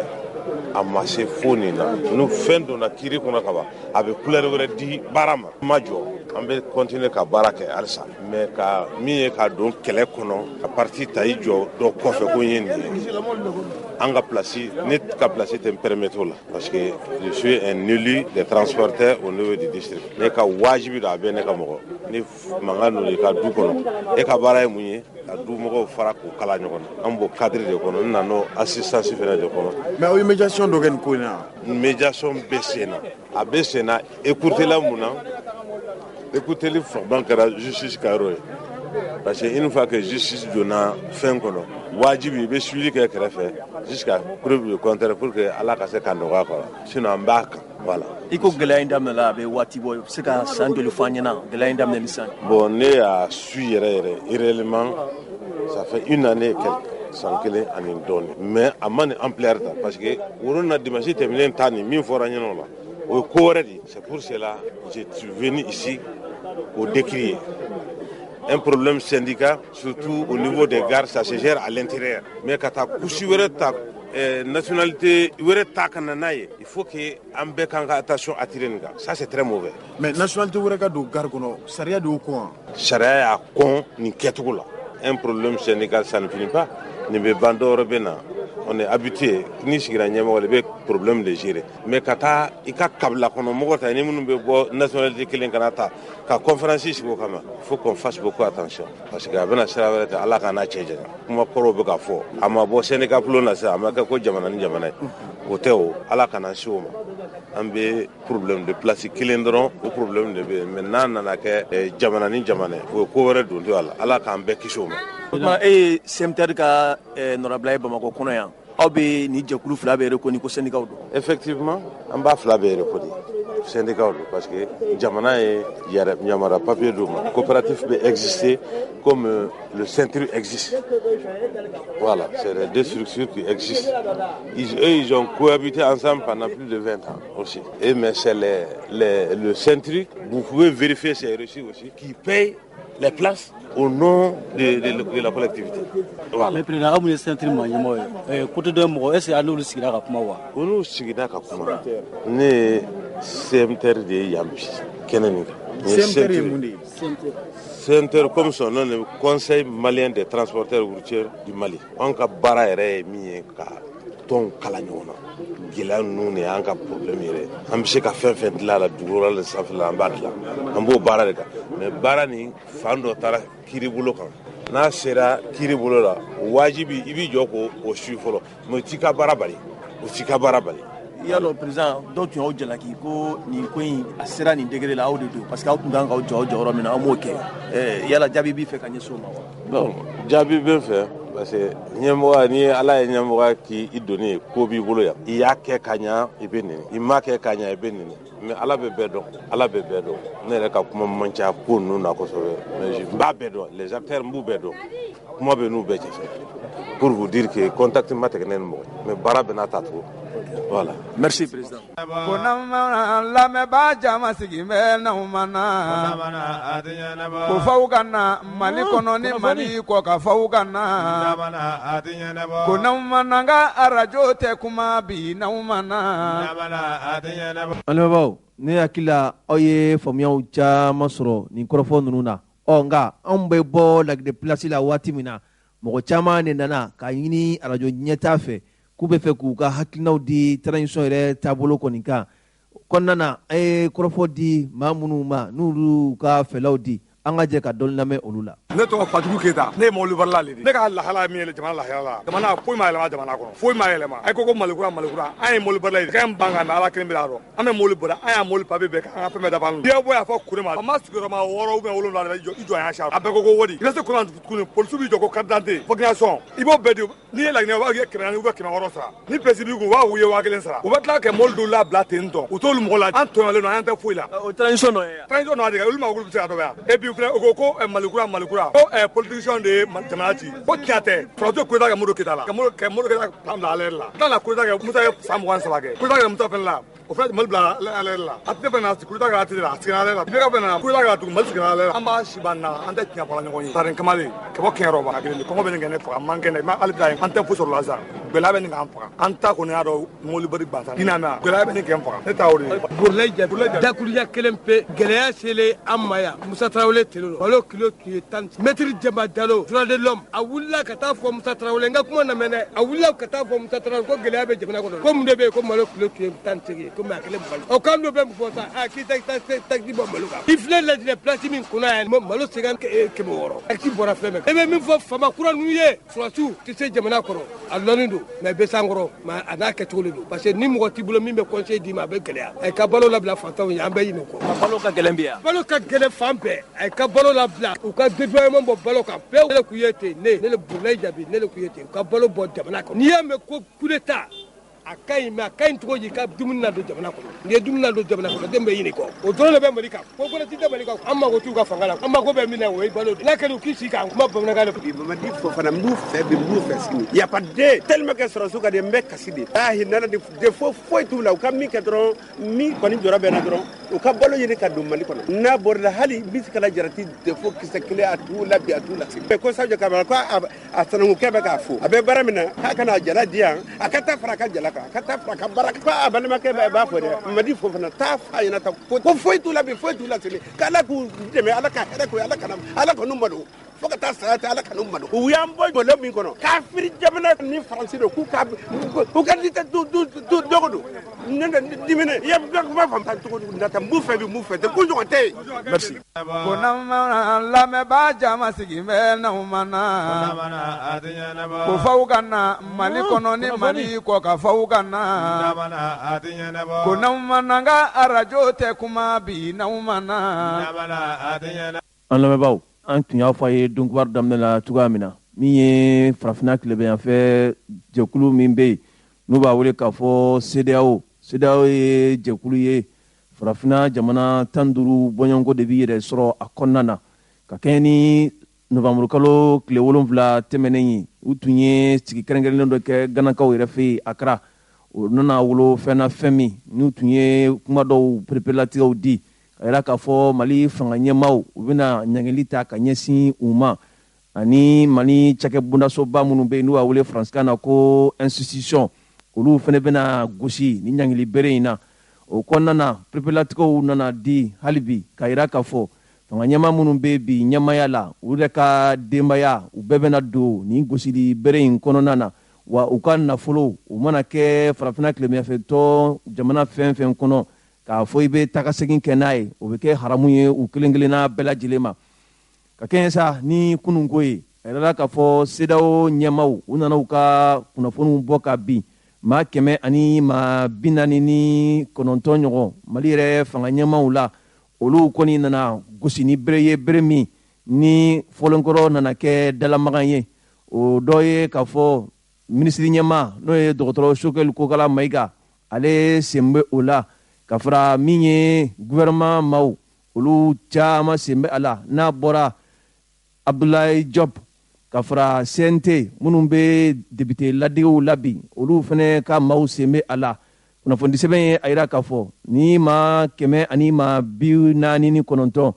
a ma se fo nin na ni fɛn donna kiiri kɔnɔ ka ban a bɛ couleur wɛrɛ di baara ma ma jɔ an bɛ continuer ka baara kɛ halisa mais ka min ye ka don kɛlɛ kɔnɔ ka parti ta i jɔ dɔ kɔfɛ ko n ye nin ye an ka place ne ka place tɛ n permettre o la parce que je suis un élu des transporteurs au niveau du district ne ka wajibi don a bɛ ne ka mɔgɔ ni mankan donna i ka du kɔnɔ e ka baara ye mun ye ka du mɔgɔw fara k'u kala ɲɔgɔn na an b'o cadre de kɔnɔ n nan'o assistance fɛnɛ de kɔnɔ. mais aw ye médiation dɔ kɛ nin ko in na. médiation bɛ sen na a bɛ sen na écoutela mun na écouteli fɔban kɛra justice ka yɔrɔ ye parce que une fois que justice donna fɛn kɔnɔ wajibi i bɛ suivi kɛ kɛrɛfɛ jusqu'à preuve du contraire pour que ala ka se ka nɔgɔya kɔrɔ sinon an b'a kan voilà. i ko gɛlɛya in daminɛla a bɛ waati bɔ i bɛ se ka san joli fɔ an ɲɛna gɛlɛya in daminɛli san. bon ne y'a su yɛrɛ réellement ça fait une année et quelques san kelen ani dɔɔni mais a ma nin ampleur ta parce que woro na dimanche tɛmɛnen ta nin min fɔra ɲɛna o la o ye ko wɛrɛ de c'est pour cela je suis venu ici au décrier un problème syndicat surtout au niveau des gares ça se gère à l'intérieur mais ka taa kusi wɛrɛ ta nationalité wɛrɛ ta ka na n'a ye il faut que an bɛɛ kan ka attention attirer nin kan ça c'est très mauvais. mais nationalité wɛrɛ ka don gare kɔnɔ sariya de y'o kɔn. sariya y'a kɔn nin kɛcogo la un problème syndical ça ne finit pas nin bɛ ban dɔwɛrɛ bɛ na on est habitué n'i sigira ɲɛmɔgɔ la i bɛ problème de gérer mais ka taa i ka kabila kɔnɔ mɔgɔ ta ni minnu bɛ bɔ nationalité kelen kana ta ka conférence sigi o kama il faut qu'on fasse beaucoup attention parce que a bɛna sira wɛrɛ ta ala k'an n'a cɛ janya kuma kɔrɔw bɛ ka fɔ a ma bɔ syndicat bulon na sisan a ma kɛ ko jamana ni jamana ye o tɛ o ala kana se o ma an bɛ problème de place kelen dɔrɔn o problème de bɛ yen mais n'a nana kɛ jamana ni jamana ye o ye ko wɛrɛ don to a la ala k'an bɛɛ kisi o ma. o tuma e ye CMTR ka nɔrabila ye Bamakɔ kɔnɔ yan aw bɛ ni jɛkulu fila bɛ reconnu ko syndicats don. effectivement an b'a fila bɛ reconnu syndicats don parce que jamana ye yamara papier d'o ma coopérative peut exister comme le CNTR existe voilà c'est les deux structures qui existent ils ont cohabité ensemble pendant plus de 20 ans aussi et mais c'est le CNTR vous pouvez vérifier ces reçus aussi qui payent les places au nom de la collectivité. Voilà. Mais président, vous êtes centre Magnimo. Côté de moi, est-ce que nous le signa Kapmawa? Nous signa Kapmawa. Ne CMTR de Yampi. Kenani. CMTR comme son nom, le Conseil malien des transporteurs routiers du Mali. On a barré mi ka ton kalanyona. Gila nous ne an ka problème yɛrɛ an bɛ se ka fɛn fɛn dilan la dugukolo la sanfɛ la an b'a dilan an b'o baara de kan mais baara nin fan dɔ taara kiiri bolo kan n'a sera kiiri bolo la wajibi i b'i jɔ k'o su fɔlɔ mais o t'i ka baara bali o t'i ka baara bali. Yalo président dɔw tun y'aw jalaki ko nin ko in a sera nin degré la aw de don parce que aw tun kan k'aw jɔ jɔyɔrɔ min na aw m'o kɛ yala jaabi b'i fɛ ka ɲɛsin o ma wa. bon jaabi bɛ n fɛ. Parce que ɲɛmɔgɔ ni ala ye ɲɛmɔgɔ k'i donni ko b'i bolo yan i y'a kɛ ka ɲa i bɛ nɛni i m'a kɛ ka ɲa i bɛ nɛni mais ala bɛ bɛɛ dɔn ala bɛ bɛɛ dɔn ne yɛrɛ ka kuma man ca ko ninnu na kosɛbɛ mais n b'a bɛɛ dɔn les acteurs n b'u bɛɛ dɔn kuma bɛ n'u bɛɛ cɛ pour vous dire que contact ma tɛgɛ ne ni mɔgɔ mais baara bɛ n'a tacogo. Voilà. Merci président. Lamɛnbaa jama sigi bɛ n'aw mana ko faw ka na Mali kɔnɔ ni Mali kɔ ka faw ka na ko n'aw mana n ka arajo tɛ kuma bi n'aw mana. An lamɛnbaaw ne hakili la aw ye faamuyaw caman sɔrɔ nin kɔrɔfɔ ninnu na nka anw bɛ bɔ Laginɛ place la waati min na mɔgɔ caman de nana k'a ɲini arajo ɲɛtaa fɛ k'u bɛ fɛ k'u ka hakilinaw di transition yɛrɛ taabolo kɔni kan kɔnɔna na an ye kɔrɔfɔ di maa minnu ma n'olu ka fɛlaw di an ka jɛ ka dɔɔni lamɛn olu la. Ne tɔgɔ Fatugu Keyita ne ye mɔbilibarala le de. Ne ka lahala min ye jamana lahala la jamana foyi ma yɛlɛma jamana kɔnɔ foyi ma yɛlɛma a ko malikura an ye mɔbilibarala ye k'an ban ka na ala kelen bɛ a dɔn an bɛ mɔbili bɔra an y'a mɔbili papier bɛɛ kɛ an ka fɛn bɛɛ dafa n'i y'a bɔ y'a fɔ Kurema a ma sigiyɔrɔma 6 ou bien 7 la i jɔ an y'a sari a bɛɛ ko wari i bɛ se Kurema tuguni polisiw b'i jɔ ko carte d'identité vaccination i b'o bɛɛ di n'i ye Laginɛ u b'a kɛ 400 ou bien 600 sara ni PSI b'i kun u b'a f'u ye 1000 sara u bɛ tila ka mɔbili dɔw labila ten tɔ u t'olu mɔgɔ la an tɔɲɔlen don an tɛ foyi la. O transition nɔ ye transition nɔ de olu ma olu bɛ se ka dɔgɔya et puis fɛnɛ u ko malikura ko politicien de ye jamana ci ko tiɲɛ tɛ sɔrɔdasi Koyita kɛ Modibo Keyita la ka Modibo Keyita plan bila ale la tila la Koyita kɛ Musa ye san 23 kɛ Koyita kɛ Musa fɛnɛ la o fɛnɛ Mali bila ale la a tɛ fɛnɛ Koyita kɛ a tɛ la a sigira ale la Ibeka fɛnɛ Koyita kɛ tugun Mali sigira ale la an b'a si ban na an tɛ tiɲɛ fɔla ɲɔgɔn ye Tarin Kamalen ka bɔ Kɛnyɔrɔ ba kelen kɔngɔ bɛ nin kɛ ne faga man kɛnɛ mais hali bi an tɛ foyi sɔrɔ la sa gɛlɛya bɛ nin k'an faga an ta kɔni y'a dɔn mɔbilibari bansan i n'a mɛn gɛlɛya bɛ nin kɛ n faga ne t'a o de ye. Burulayi Jabi dakuruya kelen pe gɛlɛya selen an ma yan Musa Tarawele telo balo kilo tun ye 10 mètre Jɛma Jalo droit de l'homme a wulila ka taa fɔ Musa Tarawele n ka kuma na mɛnɛ a wulila ka taa fɔ Musa Tarawele ko gɛlɛya bɛ jamana kɔnɔ ko mun de bɛ yen ko malo kilo tun ye 18 ye ko mais a kelen balo o kan dɔ bɛ mun fɔ sa k'i taxi bɔ malo kan i filɛ Laginɛ place min kunna yan malo 50 kɛmɛ 6 taxi bɔra fɛn bɛɛ e bɛ min fɔ fama kura ninnu ye surasiw tɛ se jamana kɔrɔ a lɔnni don mais bɛ san kɔrɔ mais a n'a kɛcogo de don parce que ni mɔgɔ t'i bolo min bɛ conseil d'i ma a bɛ gɛlɛya a ka balo labila fantanw ye an bɛ ɲinɛ o kɔ. Balo ka gɛlɛn bi yan. Balo ka gɛlɛn fan bɛɛ a ka balo labila u ka déploiement bɔ balo kan bɛɛ ne kun ye ten ne le Burulayi Jabi ne le kun ye ten u ka balo bɔ jamana kɔnɔ n'i y'a mɛn ko coup d'état a ka ɲi mais a ka ɲi cogo di ka dumuni na don jamana kɔnɔ n'i ye dumuni na don jamana kɔnɔ den bɛ ɲini kɔ o dɔrɔn de bɛ Mali kan ko gɛrɛ ti tɛ Mali kan an mago t'u ka fanga la an mago bɛ min na o ye balo de n'a kɛra u k'i sigi k'an kuma bamanankan de fɔ. Mamadi Fofana n b'u fɛ sini y a pas de tellement que sɔrɔsiw ka di n bɛ kasi de nana de foyi t'u la u ka min kɛ dɔrɔn min kɔni jɔra bɛ na dɔrɔn u ka balo ɲini ka don Mali kɔnɔ n'a bɔrɔla hali Bisikala Jarati defo kisɛ kelen a t'u la bi a t'u la sini mais ko Sadio Kamara ko a sanankukɛ bɛ k'a fo a bɛ baara min na k'a kana jala di yan a ka taa fara a ka jala kan a ka taa fara a ka baara ko a balimakɛ b'a fɔ dɛ Mamadi Fofana taa f'a ɲɛna ta ko foyi t'u la bi foyi t'u la sini k'Ala k'u dɛmɛ Ala ka hɛrɛ k'u ye Ala ka n'u malo fo ka taa saya ta Ala ka n'u malo u y'an bɔ malo min kɔnɔ kafiri jamana ni Faransi don k'u ka lite dogo don ne dimine i b'a faamu tan cogo di nata n b'u fɛ tɛ ko ɲɔgɔn tɛ yen. Merci. ko lamɛnbaa jama sigi bɛ n'aw mana ko faw ka na Mali kɔnɔ ni Mali kɔ ka faw ka na ko n'aw mana n ka arajo tɛ kuma bi n'aw mana. An lamɛnbaaw an tun y'a fɔ a ye don kibaru daminɛ la cogoya min na min ye farafinna tilebinyanfɛ jɛkulu min bɛ yen n'u b'a wele k'a fɔ CEDEAO ye jɛkulu ye farafinna jamana 15 bɔɲɔgɔnko de bɛ yɛrɛ sɔrɔ a kɔnɔna na ka kɛɲɛ ni novembre kalo tile 7 tɛmɛnen ye u tun ye sigi kɛrɛnkɛrɛnnen dɔ kɛ ganakaw yɛrɛ fɛ yen Accra o nana wolo fɛn na fɛn min n'u tun ye kuma dɔw pereperelatigɛw di a yira k'a fɔ mali fanga ɲɛmaw u bɛna ɲangili ta ka ɲɛsin u ma ani mali cakɛ bundasoba minnu bɛ yen n'u b'a wele faransikan na ko institution olu fana bɛna gosi ni ɲangili bere in na o kɔnɔna na perepelatigɛw nana di hali bi ka yira k'a fɔ fanga ɲɛma minnu bɛ bi ɲɛmaya la u yɛrɛ ka denbaya u bɛɛ bɛna don ni gosili bere in kɔnɔna na wa u ka nafolo u mana kɛ farafina tilemafɛtɔ jamana fɛn fɛn kɔnɔ k'a fɔ i bɛ tagasegin kɛ n'a ye o bɛ kɛ haramu ye u kelen kelenna bɛɛ lajɛlen ma ka kɛɲɛ sa ni kununko ye a yɛrɛla k'a fɔ CEDEAO ɲɛmaw u nana u ka kunnafoniw bɔ ka bin maa 100 ani maa 49 ɲɔgɔn mali yɛrɛ fanga ɲɛmaw la olu kɔni nana gosi ni bere ye bere min ni fɔlenkɔrɔ nana kɛ dalamagan ye o dɔ ye k'a fɔ minisiri ɲɛma n'o ye dɔgɔtɔrɔ Sokɛli Kokala Mayiga ale sen bɛ o la ka fara min ye gouvernement maaw olu caman sen bɛ a la n'a bɔra Abdoulaye Diop ka fara CNT minnu bɛ député ladigiw la bi olu fana ka maaw sen bɛ a la kunnafoni sɛbɛn ye a yira k'a fɔ ni maa 100 ani maa 49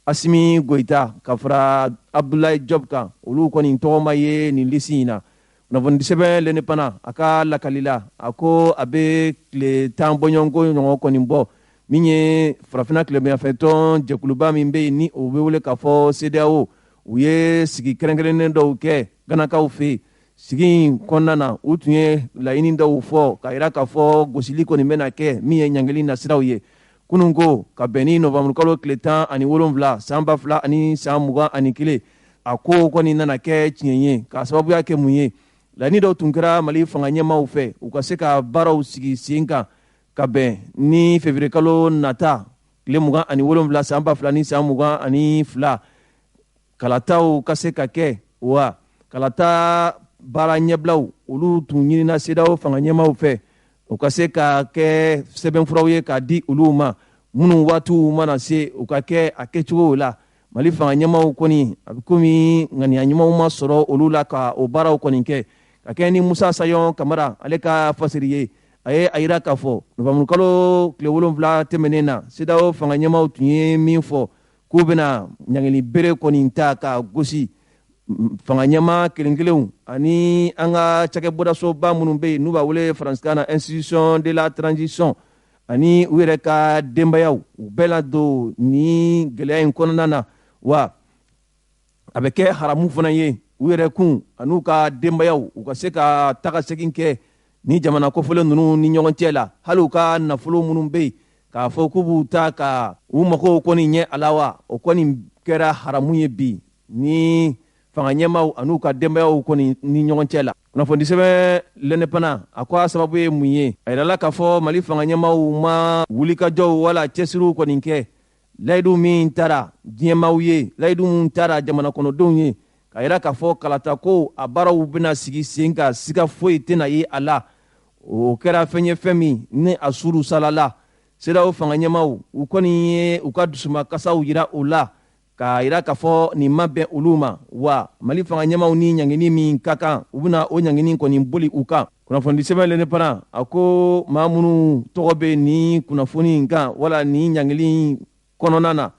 Asimi Goita ka fara Abdoulaye Diop kan olu kɔni tɔgɔma ye nin lisi in na kunnafoni sɛbɛn l'Indépendant a ka lakalila a ko a bɛ tile 10 bɔɲɔgɔnko ɲɔgɔn kɔni bɔ min ye farafina tilemafɛtɔn jɛkuluba min bɛ yen ni o bɛ wele k'a fɔ CEDEAO u ye sigi kɛrɛnkɛrɛnnen dɔw kɛ ganakaw fɛ yen sigi in kɔnɔna na u tun ye laɲini dɔw fɔ k'a yira k'a fɔ gosili kɔni bɛna kɛ min ye ɲangili nasiraw ye kunun ko ka bɛn ni nɔvamburu kalo tile 17 san 2021 a ko kɔni nana kɛ tiɲɛ ye k'a sababuya kɛ mun ye laɲini dɔw tun kɛra mali fanga ɲɛmaw fɛ u ka se ka baaraw sigi sen kan ka bɛn ni février kalo nata tile 27 san 2022 kalataw ka se ka kɛ wa kalata baara ɲɛbilaw olu tun ɲinina CEDEAO fanga ɲɛmaw fɛ u ka se ka kɛ sɛbɛnfuraw ye k'a di olu ma minnu waatiw mana se u ka kɛ a kɛcogow la mali fanga ɲɛmaw kɔni a bɛ komi ŋaniya ɲumanw ma sɔrɔ olu la ka o baaraw kɔni kɛ ka kɛ ni Musa Sayon Kamara ale ka fasiri ye a ye a yira k'a fɔ nɔvamburu kalo tile 7 tɛmɛnen na CEDEAO fanga ɲɛmaw tun ye min fɔ k'u bɛna ɲangili bere kɔni ta ka gosi fanga ɲɛma kelen kelenw ani an ka cakɛbɔdasoba minnu bɛ yen n'u b'a wele faransikan na institution de la transition ani u yɛrɛ ka denbayaw u bɛɛ la don ni gɛlɛya in kɔnɔna na wa a bɛ kɛ haramu fana ye u yɛrɛ kun an'u ka denbayaw u ka se ka taga segin kɛ ni jamana kɔfɔlen ninnu ni ɲɔgɔn cɛ la hali u ka nafolo minnu bɛ yen k'a fɔ k'u b'u ta ka u magow kɔni ɲɛ a la wa o kɔni kɛra haramu ye bi ni fanga ɲɛmaw an'u ka denbayaw kɔni ni ɲɔgɔn cɛ la kunnafoni sɛbɛn l'Indépendant a ko a sababu ye mun ye a yirala k'a fɔ mali fanga ɲɛmaw ma wulikajɔw wala cɛsiriw kɔni kɛ layidu min taara diɲɛmaw ye layidu min taara jamana kɔnɔdenw ye k'a yira k'a fɔ kalata ko a baaraw bɛna sigi sen kan siga foyi tɛna ye a la o kɛra fɛn ye fɛn min ni a suru salala CEDEAO fanga ɲɛmaw u kɔni ye u ka dusumakasaw yira o la k'a yira k'a fɔ nin ma bɛn olu ma wa mali fanga ɲɛmaw ni ɲangini min ka kan u bɛna o ɲangini kɔni boli u kan kunnafoni sɛbɛn l'Indépendant a ko maa minnu tɔgɔ bɛ nin kunnafoni in kan wala nin ɲangili kɔnɔna na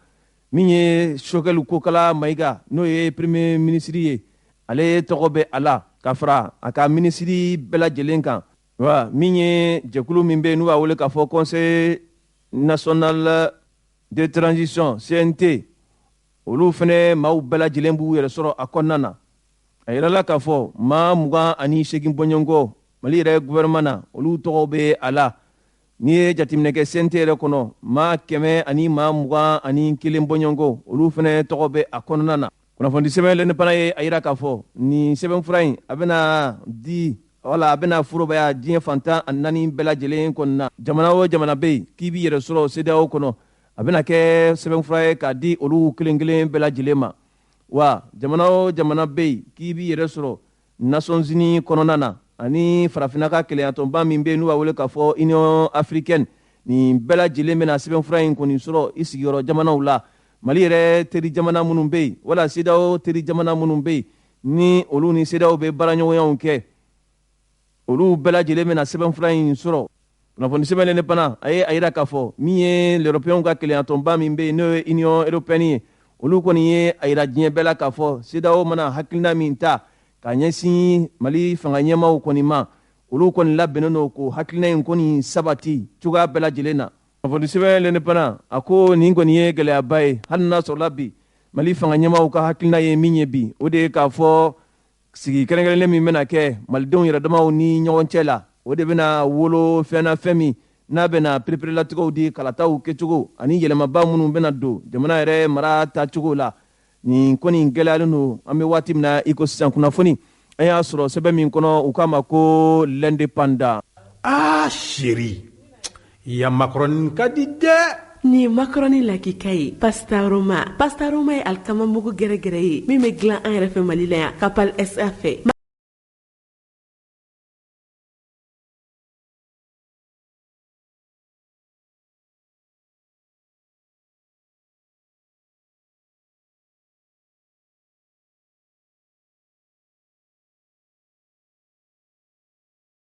min ye Sokɛli Kokala Mayiga n'o ye premier ministre ye ale tɔgɔ bɛ a la ka fara a ka minisiri bɛɛ lajɛlen kan wa min ye jɛkulu min bɛ yen n'u b'a wele k'a fɔ conseil national de transition CNT olu fana maaw bɛɛ lajɛlen b'u yɛrɛ sɔrɔ a kɔnɔna na a yirala k'a fɔ maa 28 bɔɲɔgɔnko mali yɛrɛ gouvernement na olu tɔgɔ bɛ a la n'i ye jateminɛ kɛ CNT yɛrɛ kɔnɔ maa 100 ani maa 21 bɔɲɔgɔnko olu fana tɔgɔ bɛ a kɔnɔna na kunnafoni sɛbɛn l'Indépendant ye a yira k'a fɔ nin sɛbɛnfura in a bɛna di wala a bɛna forobaya diɲɛ fantan ani 4 bɛɛ lajɛlen kɔnɔna na jamana o jamana bɛ yen k'i b'i yɛrɛ sɔrɔ CEDEAO kɔnɔ a bɛna kɛ sɛbɛnfura ye k'a di olu kelen kelen bɛɛ lajɛlen ma wa jamana o jamana bɛ yen k'i b'i yɛrɛ sɔrɔ Nations Unies kɔnɔna na ani farafina ka kɛlɛyatɔnba min bɛ yen n'u b'a wele k'a fɔ Union africaine nin bɛɛ lajɛlen bɛna sɛbɛnfura in kɔni sɔrɔ i sigiyɔrɔ jamanaw la mali yɛrɛ teri jamana minnu bɛ yen wala CEDEAO teri jamana minnu bɛ yen ni olu ni CEDEAO bɛ baaraɲɔgɔnyaw kɛ olu bɛɛ lajɛlen bɛna sɛbɛnfura in sɔrɔ kunnafoni sɛbɛnlen fana a ye a yira k'a fɔ min ye l'européen ka keleyatɔnba min bɛ yen n'o ye union européenne ye olu kɔni ye a yira diɲɛ bɛɛ la k'a fɔ CEDEAO mana hakilina min ta ka ɲɛsin Mali fanga ɲɛmaaw kɔni ma olu kɔni labɛnnen don ko hakilina in kɔni sabati cogoya bɛɛ lajɛlen na. kunnafoni sɛbɛnlen fana a ko nin kɔni ye gɛlɛyaba ye hali n'a sɔrɔla bi Mali fanga ɲɛmaaw ka hakilina ye min ye bi o de ye k'a fɔ sigi kɛrɛnkɛrɛnlen min bɛna kɛ malidenw yɛrɛdamaw ni ɲɔgɔn cɛ la o de bɛna wolo fɛn na fɛn min n'a bɛna pereperelatigɛw di kalataw kɛcogo ani yɛlɛmaba minnu bɛna don jamana yɛrɛ mara tacogo la nin kɔni gɛlɛyalen don an bɛ waati min na i ko sisan kunnafoni an y'a sɔrɔ sɛbɛn min kɔnɔ u k'a ma ko l'indépendant. Chéri ya macaroni ka di dɛ. Ni macaroni lakika ye Pastaroma ye alikama mugu gɛrɛgɛrɛ ye min bɛ dilan an yɛrɛ fɛ Mali la yan Kapal SA fɛ.